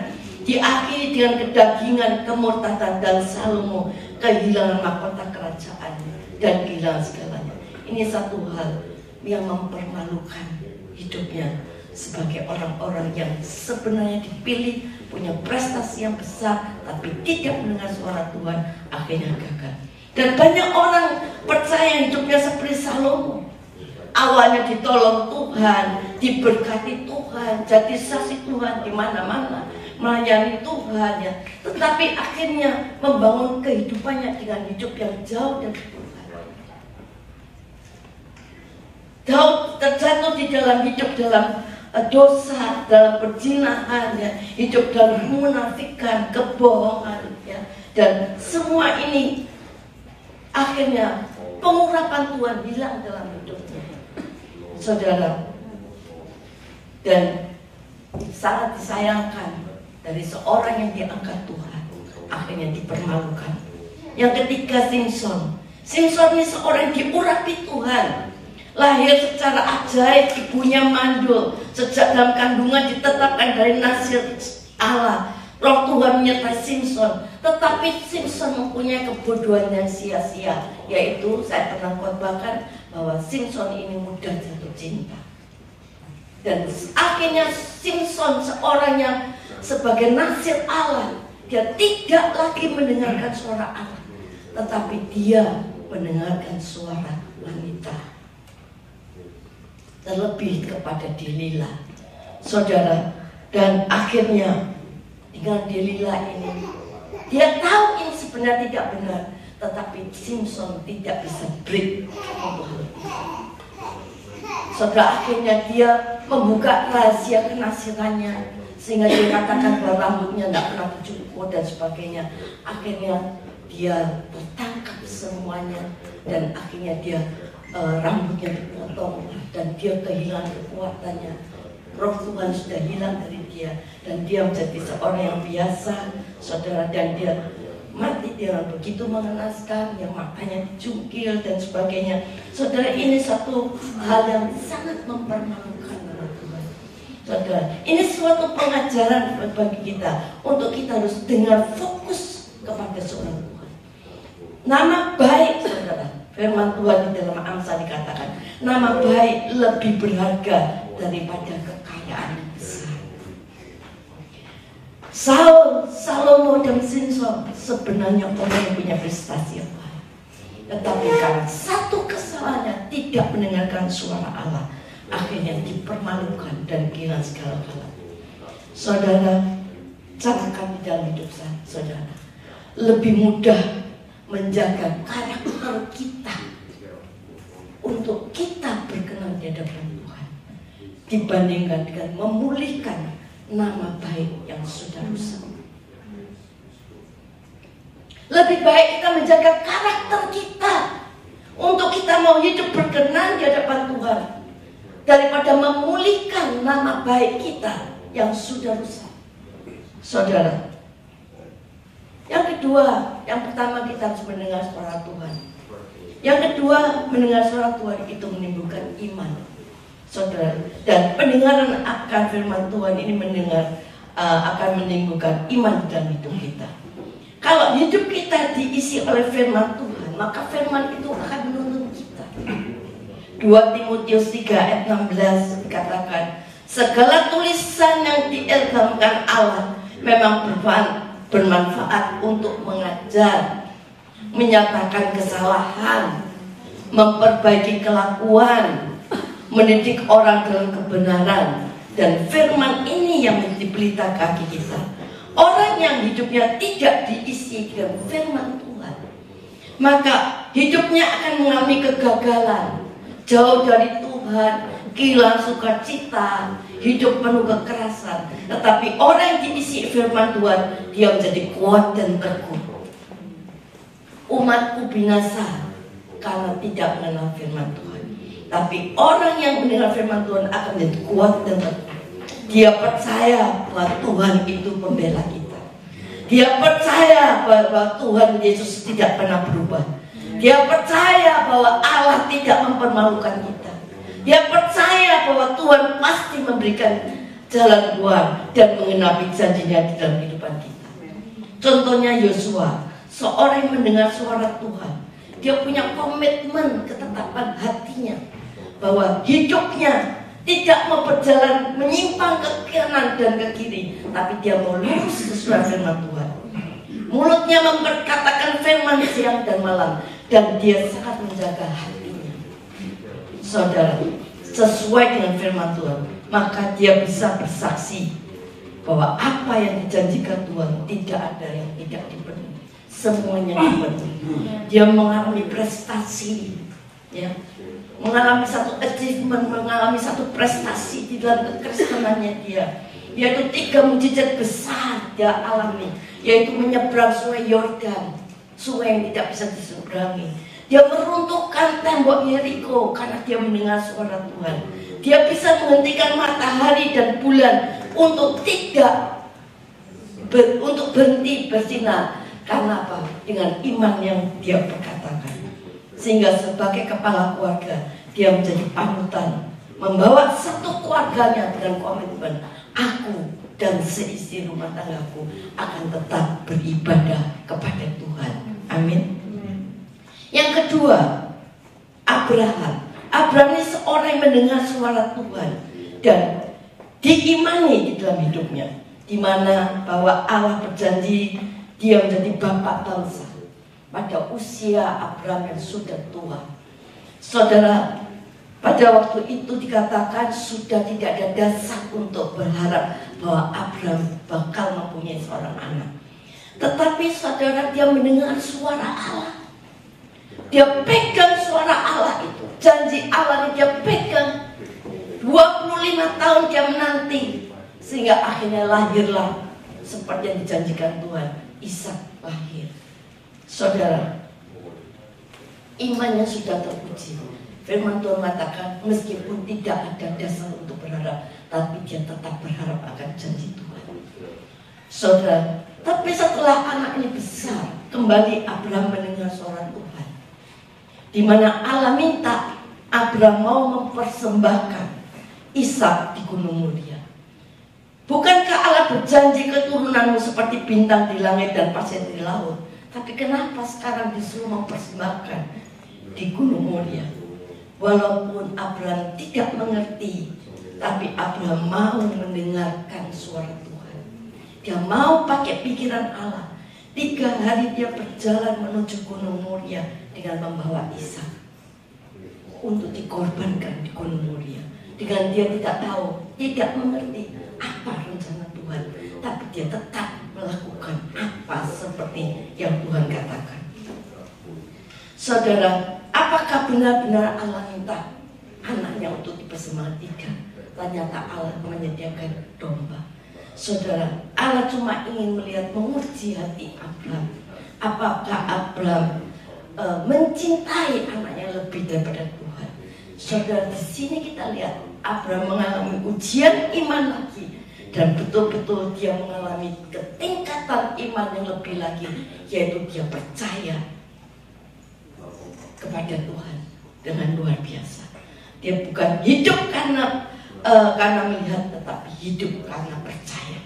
diakhiri dengan kedagingan, kemurtadan, dan Salomo kehilangan mahkota kerajaan dan kehilangan segalanya. Ini satu hal yang mempermalukan hidupnya sebagai orang-orang yang sebenarnya dipilih, punya prestasi yang besar, tapi tidak mendengar suara Tuhan, akhirnya gagal. Dan banyak orang percaya hidupnya seperti Salomo. Awalnya ditolong Tuhan, diberkati Tuhan, jadi saksi Tuhan di mana-mana, melayani Tuhan, ya. Tetapi akhirnya membangun kehidupannya dengan hidup yang jauh dari Tuhan. Daud terjatuh di dalam hidup dalam dosa, dalam perzinahan, ya, hidup dalam menafikan, kebohongan, ya. Dan semua ini akhirnya pengurapan Tuhan hilang dalam hidupnya, saudara. Dan sangat disayangkan dari seorang yang diangkat Tuhan, akhirnya dipermalukan. Yang ketiga, Simson. Simson ini seorang yang diurapi Tuhan, lahir secara ajaib, ibunya mandul, sejak dalam kandungan ditetapkan dari nasir Allah. Roh Tuhan menyertai Simpson, tetapi Simpson mempunyai kebodohan yang sia-sia, yaitu saya pernah khotbahkan bahwa Simpson ini mudah jatuh cinta. Dan akhirnya Simpson seorang yang sebagai nasir Allah, dia tidak lagi mendengarkan suara Allah, tetapi dia mendengarkan suara wanita. Terlebih kepada Delila, saudara. Dan akhirnya dengan Delila ini, dia tahu ini sebenarnya tidak benar, tetapi Simpson tidak bisa break untuk hal itu. Saudara, akhirnya dia membuka rahasia kenasirannya, sehingga dia katakan bahwa rambutnya tidak pernah dicukur dan sebagainya. Akhirnya dia tertangkap semuanya, dan akhirnya dia rambutnya dipotong, dan dia kehilangan kekuatannya. Roh Tuhan sudah hilang dari dia, dan dia menjadi seorang yang biasa, saudara. Dan dia mati dengan begitu mengenaskan, yang matanya dicungkil dan sebagainya. Saudara, ini satu hal yang sangat mempermalukan dalam Tuhan. Saudara, ini suatu pengajaran bagi kita, untuk kita harus dengar fokus kepada seorang Tuhan. Nama baik, saudara, firman Tuhan di dalam Amsal dikatakan, nama baik lebih berharga daripada kekayaan besar. Salomo dan Simpson sebenarnya orang yang punya prestasi yang baik, tetapi karena satu kesalahannya, tidak mendengarkan suara Allah, akhirnya dipermalukan dan kehilangan segala-galanya. Saudara, carakan di dalam hidup saudara, lebih mudah menjaga karakter kita untuk kita berkenan di hadapan Tuhan, dibandingkan dengan memulihkan nama baik yang sudah rusak. Lebih baik kita menjaga karakter kita untuk kita mau hidup berkenan di hadapan Tuhan, daripada memulihkan nama baik kita yang sudah rusak. Saudara, yang kedua, yang pertama kita harus mendengar suara Tuhan. Yang kedua, mendengar suara Tuhan itu menimbulkan iman, saudara. Dan pendengaran akan firman Tuhan ini akan menimbulkan iman dalam hidup kita. Kalau hidup kita diisi oleh firman Tuhan, maka firman itu akan menuntun kita. 2 Timotius 3 ayat 16 dikatakan, segala tulisan yang diilhamkan Allah memang bermanfaat untuk mengajar, menyatakan kesalahan, memperbaiki kelakuan, mendidik orang dalam kebenaran. Dan firman ini yang menjadi pelita kaki kita. Orang yang hidupnya tidak diisi dengan firman Tuhan, maka hidupnya akan mengalami kegagalan, jauh dari Tuhan, kehilangan sukacita, hidup penuh kekerasan. Tetapi orang yang diisi firman Tuhan, dia menjadi kuat dan teguh. Umatku binasa karena tidak mengenal firman Tuhan, tapi orang yang mendengar firman Tuhan akan menjadi kuat dan teguh. Dia percaya bahwa Tuhan itu pembela kita. Dia percaya bahwa Tuhan Yesus tidak pernah berubah. Dia percaya bahwa Allah tidak mempermalukan kita. Dia percaya bahwa Tuhan pasti memberikan jalan keluar dan mengenapi janjinya di dalam kehidupan kita. Contohnya Yosua, seorang yang mendengar suara Tuhan, dia punya komitmen, ketetapan hatinya bahwa hidupnya tidak mau berjalan menyimpang ke kanan dan ke kiri, tapi dia mau lurus sesuai firman Tuhan. Mulutnya memperkatakan firman siang dan malam, dan dia sangat menjaga hatinya. Saudara, sesuai dengan firman Tuhan, maka dia bisa bersaksi bahwa apa yang dijanjikan Tuhan tidak ada yang tidak dipenuhi. Semuanya dipenuhi. Dia mengalami prestasi, ya, mengalami satu achievement, mengalami satu prestasi di dalam kekristenannya dia, yaitu 3 mukjizat besar dia alami, yaitu menyeberang sungai Yordan, sungai yang tidak bisa diseberangi. Dia meruntuhkan tembok Yeriko karena dia mendengar suara Tuhan. Dia bisa menghentikan matahari dan bulan untuk berhenti bersinar. Karena apa? Dengan iman yang dia perkatakan. Sehingga sebagai kepala keluarga, dia menjadi panutan, membawa satu keluarganya dengan komitmen, aku dan seisi rumah tanggaku akan tetap beribadah kepada Tuhan. Amin. Yang kedua, Abraham. Abraham ini seorang yang mendengar suara Tuhan dan diimani di dalam hidupnya, di mana bahwa Allah berjanji dia menjadi bapak bangsa pada usia Abraham yang sudah tua. Saudara, pada waktu itu dikatakan sudah tidak ada dasar untuk berharap bahwa Abraham bakal mempunyai seorang anak. Tetapi saudara, dia mendengar suara Allah. Dia pegang suara Allah itu, janji Allah dia pegang. 25 tahun dia menanti, sehingga akhirnya lahirlah seperti yang dijanjikan Tuhan, Ishak lahir. Saudara, imannya sudah teruji. Firman Tuhan mengatakan meskipun tidak ada dasar untuk berharap, tapi dia tetap berharap akan janji Tuhan. Saudara, tapi setelah anak ini besar, kembali Abraham mendengar suara Tuhan, di mana Allah minta Abraham mau mempersembahkan Ishak di Gunung Moria. Bukankah Allah berjanji keturunanmu seperti bintang di langit dan pasir di laut? Tapi kenapa sekarang disuruh mempersembahkan di Gunung Moria? Walaupun Abraham tidak mengerti, tapi Abraham mau mendengarkan suara Tuhan. Dia mau pakai pikiran Allah. 3 hari dia berjalan menuju Gunung Moria dengan membawa Ishak untuk dikorbankan di Gunung Moria. Dengan dia tidak tahu, tidak mengerti apa rencana Tuhan, tapi dia tetap melakukan apa seperti yang Tuhan katakan. Saudara, apakah benar-benar Allah minta anaknya untuk dipersembahkan? Ternyata Allah menyediakan domba. Saudara, Allah cuma ingin melihat, menguji hati Abraham. Apakah Abraham mencintai anaknya lebih daripada Tuhan? Saudara, di sini kita lihat Abraham mengalami ujian iman lagi, dan betul-betul dia mengalami ketingkatan iman yang lebih lagi, yaitu dia percaya kepada Tuhan dengan luar biasa. Dia bukan hidup karena melihat, tetapi hidup karena percaya.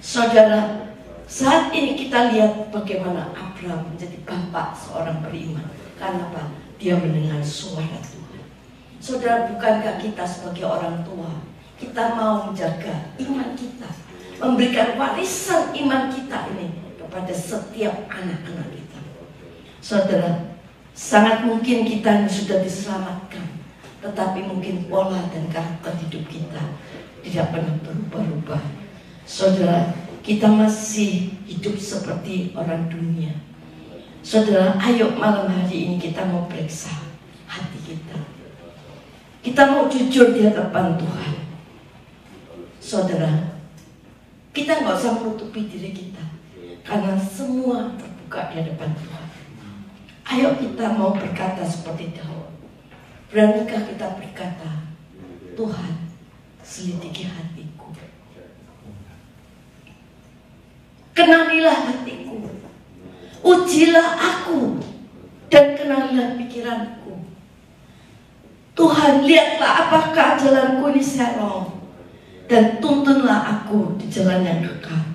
Saudara, saat ini kita lihat bagaimana Abraham menjadi bapak seorang beriman. Karena apa? Dia mendengar suara Tuhan. Saudara, bukankah kita sebagai orang tua, kita mau menjaga iman kita, memberikan warisan iman kita ini kepada setiap anak-anak kita? Saudara, sangat mungkin kita sudah diselamatkan, tetapi mungkin pola dan karakter hidup kita tidak pernah berubah-ubah. Saudara, kita masih hidup seperti orang dunia. Saudara, ayo malam hari ini kita mau periksa hati kita. Kita mau jujur di hadapan Tuhan. Saudara, kita nggak usah menutupi diri kita, karena semua terbuka di hadapan Tuhan. Ayo kita mau berkata seperti Daud. Beranikah kita berkata, Tuhan, selidiki hatiku, kenalilah hatiku, ujilah aku, dan kenalilah pikiranku. Tuhan, lihatlah apakah jalanku ini serong, dan tuntunlah aku di jalan yang kekal.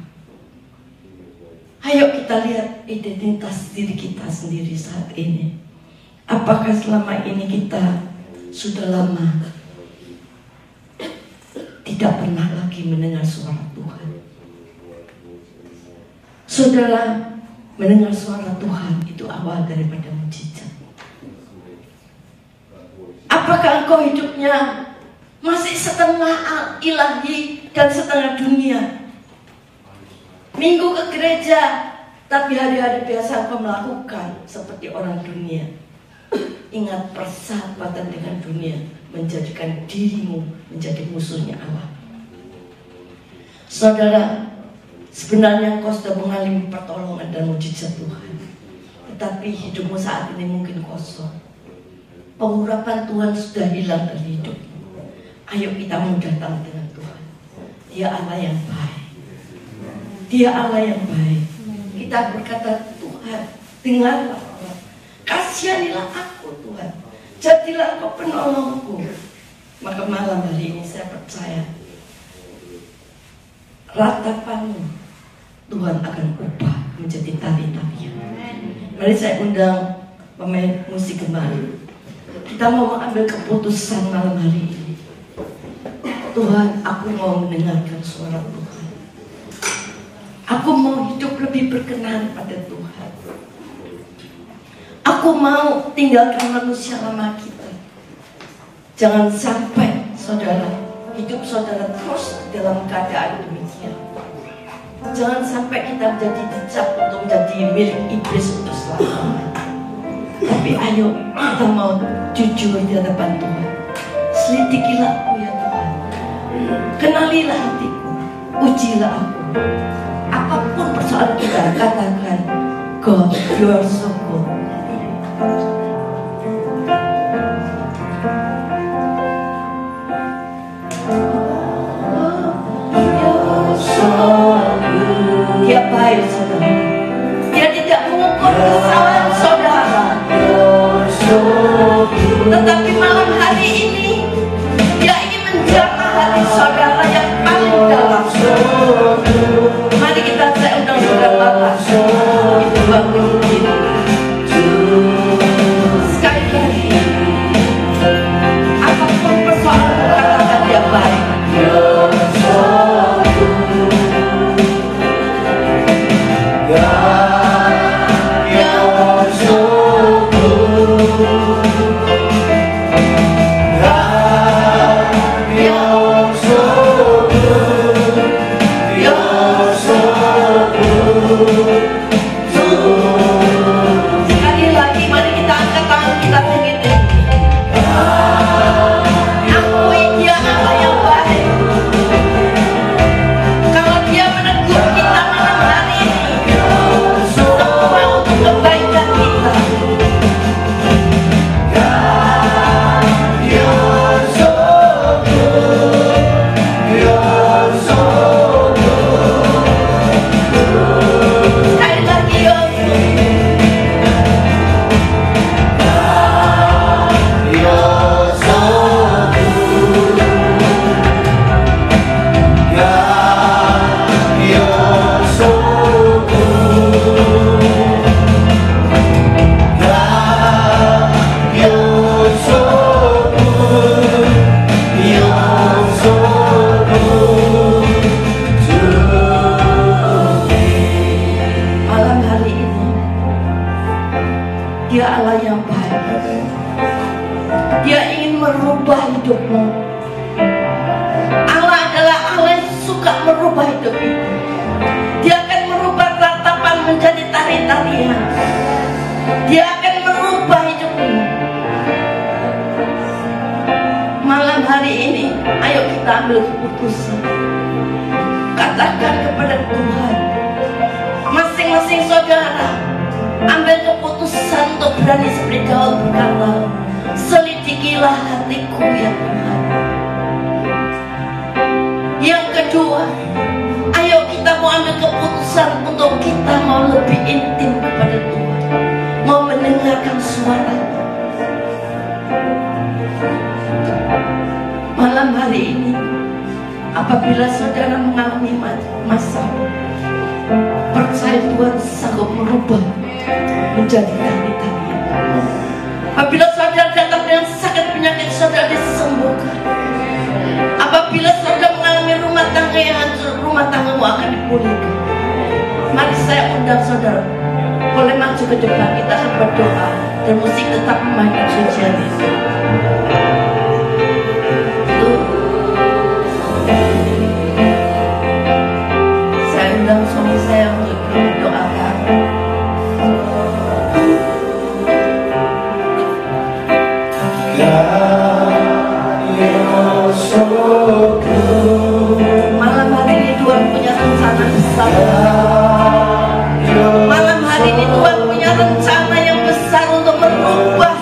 Ayo kita lihat identitas diri kita sendiri saat ini. Apakah selama ini kita sudah lama tidak pernah lagi mendengar suara Tuhan? Saudara, mendengar suara Tuhan itu awal daripada mujizat. Apakah engkau hidupnya masih setengah ilahi dan setengah dunia? Minggu ke gereja, tapi hari-hari biasa engkau melakukan seperti orang dunia. Ingat, persahabatan dengan dunia menjadikan dirimu menjadi musuhnya Allah. Saudara, sebenarnya engkau sudah mengalami pertolongan dan mujizat Tuhan, tetapi hidupmu saat ini mungkin kosong. Pengurapan Tuhan sudah hilang dari hidupmu. Ayo kita mau datang dengan Tuhan. Dia Allah yang baik. Dia Allah yang baik. Kita berkata, Tuhan, dengarlah Allah. Kasihanilah aku, Tuhan. Jadilah Engkau penolongku. Maka malam hari ini saya percaya ratapanmu Tuhan akan ubah menjadi tari-tarian. Mari saya undang pemain musik kembali. Kita mau mengambil keputusan malam hari ini. Tuhan, aku mau mendengarkan suara Tuhan. Aku mau hidup lebih berkenan pada Tuhan. Aku mau tinggalkan manusia lama kita. Jangan sampai saudara, hidup saudara terus dalam keadaan demikian. Jangan sampai kita menjadi dicap untuk menjadi milik iblis untuk selamanya. Tapi ayo kita mau jujur di hadapan Tuhan. Selidikilah aku ya Tuhan. Kenalilah hatiku. Ujilah aku. Apapun persoalan kita, katakan, God, you are so good. Dia baik saudara. Dia tidak mengukur kesalahan saudara. Tetapi malam hari ini dia ingin menjamah hati saudara yang paling dalam. Mari kita saya undang saudara Bapak Ibu bangun diri. Sekali lagi, apapun persoalan katakan dia baik. Apabila saudara mengalami masalah, percaya Tuhan sanggup merubah menjadi tari-tarian. Apabila saudara datang dengan sakit penyakit, saudara disembuhkan. Apabila saudara mengalami rumah tangga yang hancur, rumah tanggamu akan dipulihkan. Mari saya undang saudara, boleh maju ke depan, kita akan berdoa dan musik tetap memainkan pujian itu. Saya undang suami saya untuk mendoakan. Malam hari ini Tuhan punya rencana besar. Malam hari ini Tuhan punya rencana yang besar untuk merubah.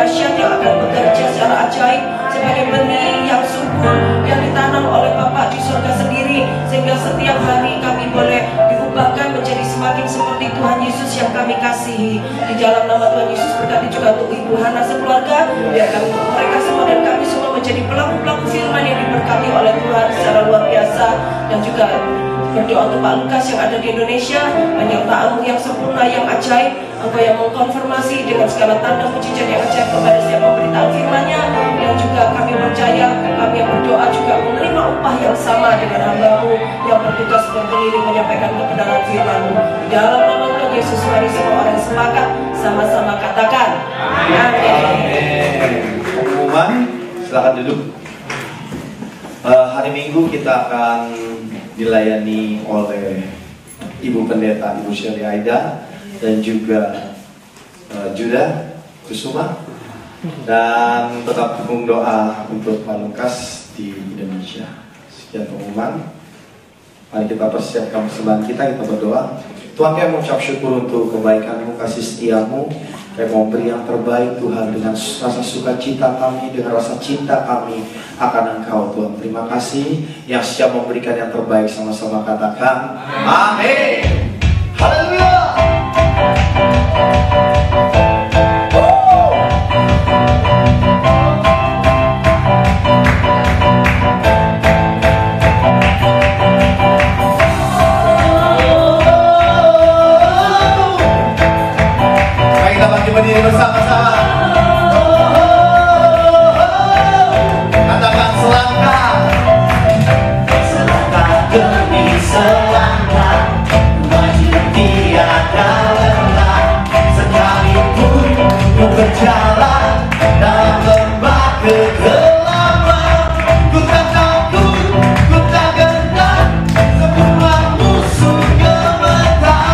dahsyat yang akan bekerja secara ajaib sebagai benih yang subur yang ditanam oleh Bapa di surga sendiri, sehingga setiap hari kami boleh diubahkan menjadi semakin seperti Tuhan Yesus yang kami kasihi. Di dalam nama Tuhan Yesus berkati juga untuk Ibu Hana sekeluarga, biar kami, mereka semua dan kami semua menjadi pelaku-pelaku firman yang diberkati oleh Tuhan secara luar biasa. Dan juga berdoa untuk Pak Lukas yang ada di Indonesia, penyertaan-Mu yang sempurna, yang ajaib, Engkau yang mengkonfirmasi dengan segala tanda mujizat yang ajaib kepada setiap pemberitaan firman-Nya. Dan juga kami percaya, kami yang berdoa juga menerima upah yang sama dengan hamba-Mu yang bertugas berkeliling menyampaikan kebenaran firman-Mu. Dalam nama Tuhan Yesus, mari semua orang sepakat sama-sama katakan amin. Pengumuman, silakan duduk. Hari Minggu kita akan dilayani oleh Ibu Pendeta Ibu Shirley Aida dan juga Judah Kusuma, dan tetap dukung doa untuk Pak Lukas di Indonesia. Sekian pengumuman. Mari kita persiapkan persembahan kita berdoa. Tuhan, kami mengucap syukur untuk kebaikan-Mu, kasih setia-Mu. Kami mau beri yang terbaik Tuhan, dengan rasa sukacita kami, dengan rasa cinta kami akan Engkau Tuhan. Terima kasih yang siap memberikan yang terbaik. Sama-sama katakan amin. Haleluya. Berdiri bersama-sama. Katakan selangkah, selangkah demi selangkah, maju tiada lelah. Sekalipun ku berjalan dalam lembah kegelapan, ku tak takut, ku tak gentar, semua musuh gemetar.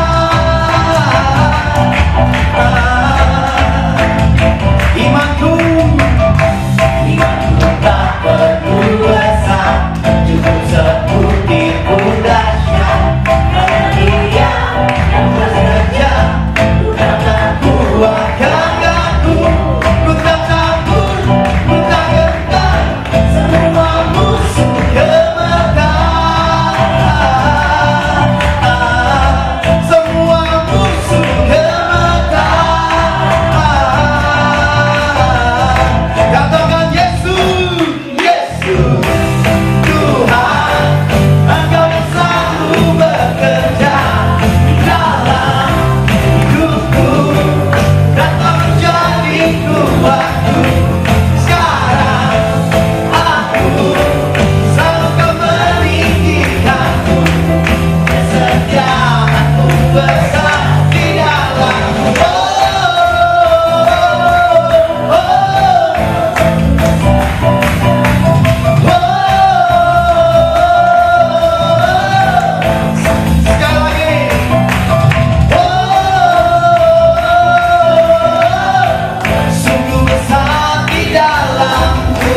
Imanku tak perlu besar, cukup sebutir pun dahsyat. Karena Dia yang bekerja, bukan kuatkan aku. Ku tak takut, ku tak gentar, semua musuh gemetar. Semua musuh gemetar. Katakan Yesus, Yesus, Tuhan, Engkau yang selalu bekerja di dalam hidupku, datang menjadi kuatku. Sekarang aku selalu Kau meninggikanku, kesetiaan-Mu besar di dalamku. Sekali lagi. Sungguh besar di dalamku.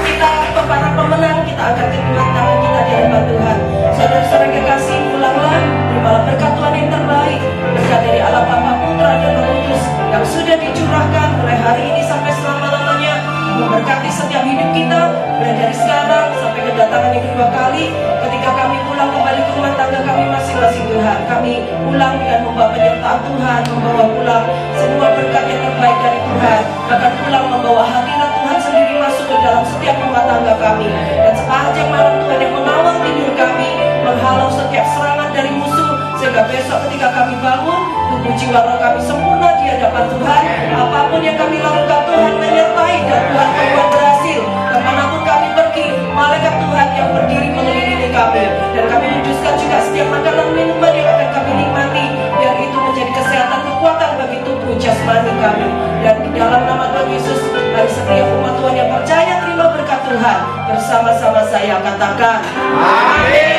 Kita para pemenang, kita akan kedua tangan kita di hadapan Tuhan. Saudara-saudara kekasih, pulanglah, terimalah berkat Tuhan yang terbaik, berkat dari Allah Bapa, Putra dan Roh Kudus yang sudah dicurahkan mulai hari ini sampai selama-lamanya, memberkati setiap hidup kita, mulai dari sekarang sampai kedatangan yang kedua kali. Ketika kami pulang kembali ke rumah tangga kami masing-masing Tuhan, kami pulang dengan membawa penyertaan Tuhan, membawa pulang semua berkat yang terbaik dari Tuhan, akan pulang membawa hadirat Tuhan sendiri masuk ke dalam setiap rumah tangga kami. Dan sepanjang malam Tuhan yang mengawal tidur kami, menghalau setiap serangan dari musuh, sehingga besok ketika kami bangun, tubuh jiwa roh kami sempurna di hadapan Tuhan. Apapun yang kami lakukan Tuhan menyertai, dan Tuhan membuat berhasil. Kemanapun kami pergi, malaikat Tuhan yang berdiri mengelilingi kami. Dan kami kuduskan juga setiap makanan minuman yang akan kami nikmati, biar itu menjadi kesehatan kekuatan bagi tubuh jasmani kami. Dan di dalam nama Tuhan Yesus, mari setiap umat Tuhan yang percaya terima berkat Tuhan. Bersama-sama saya katakan amin.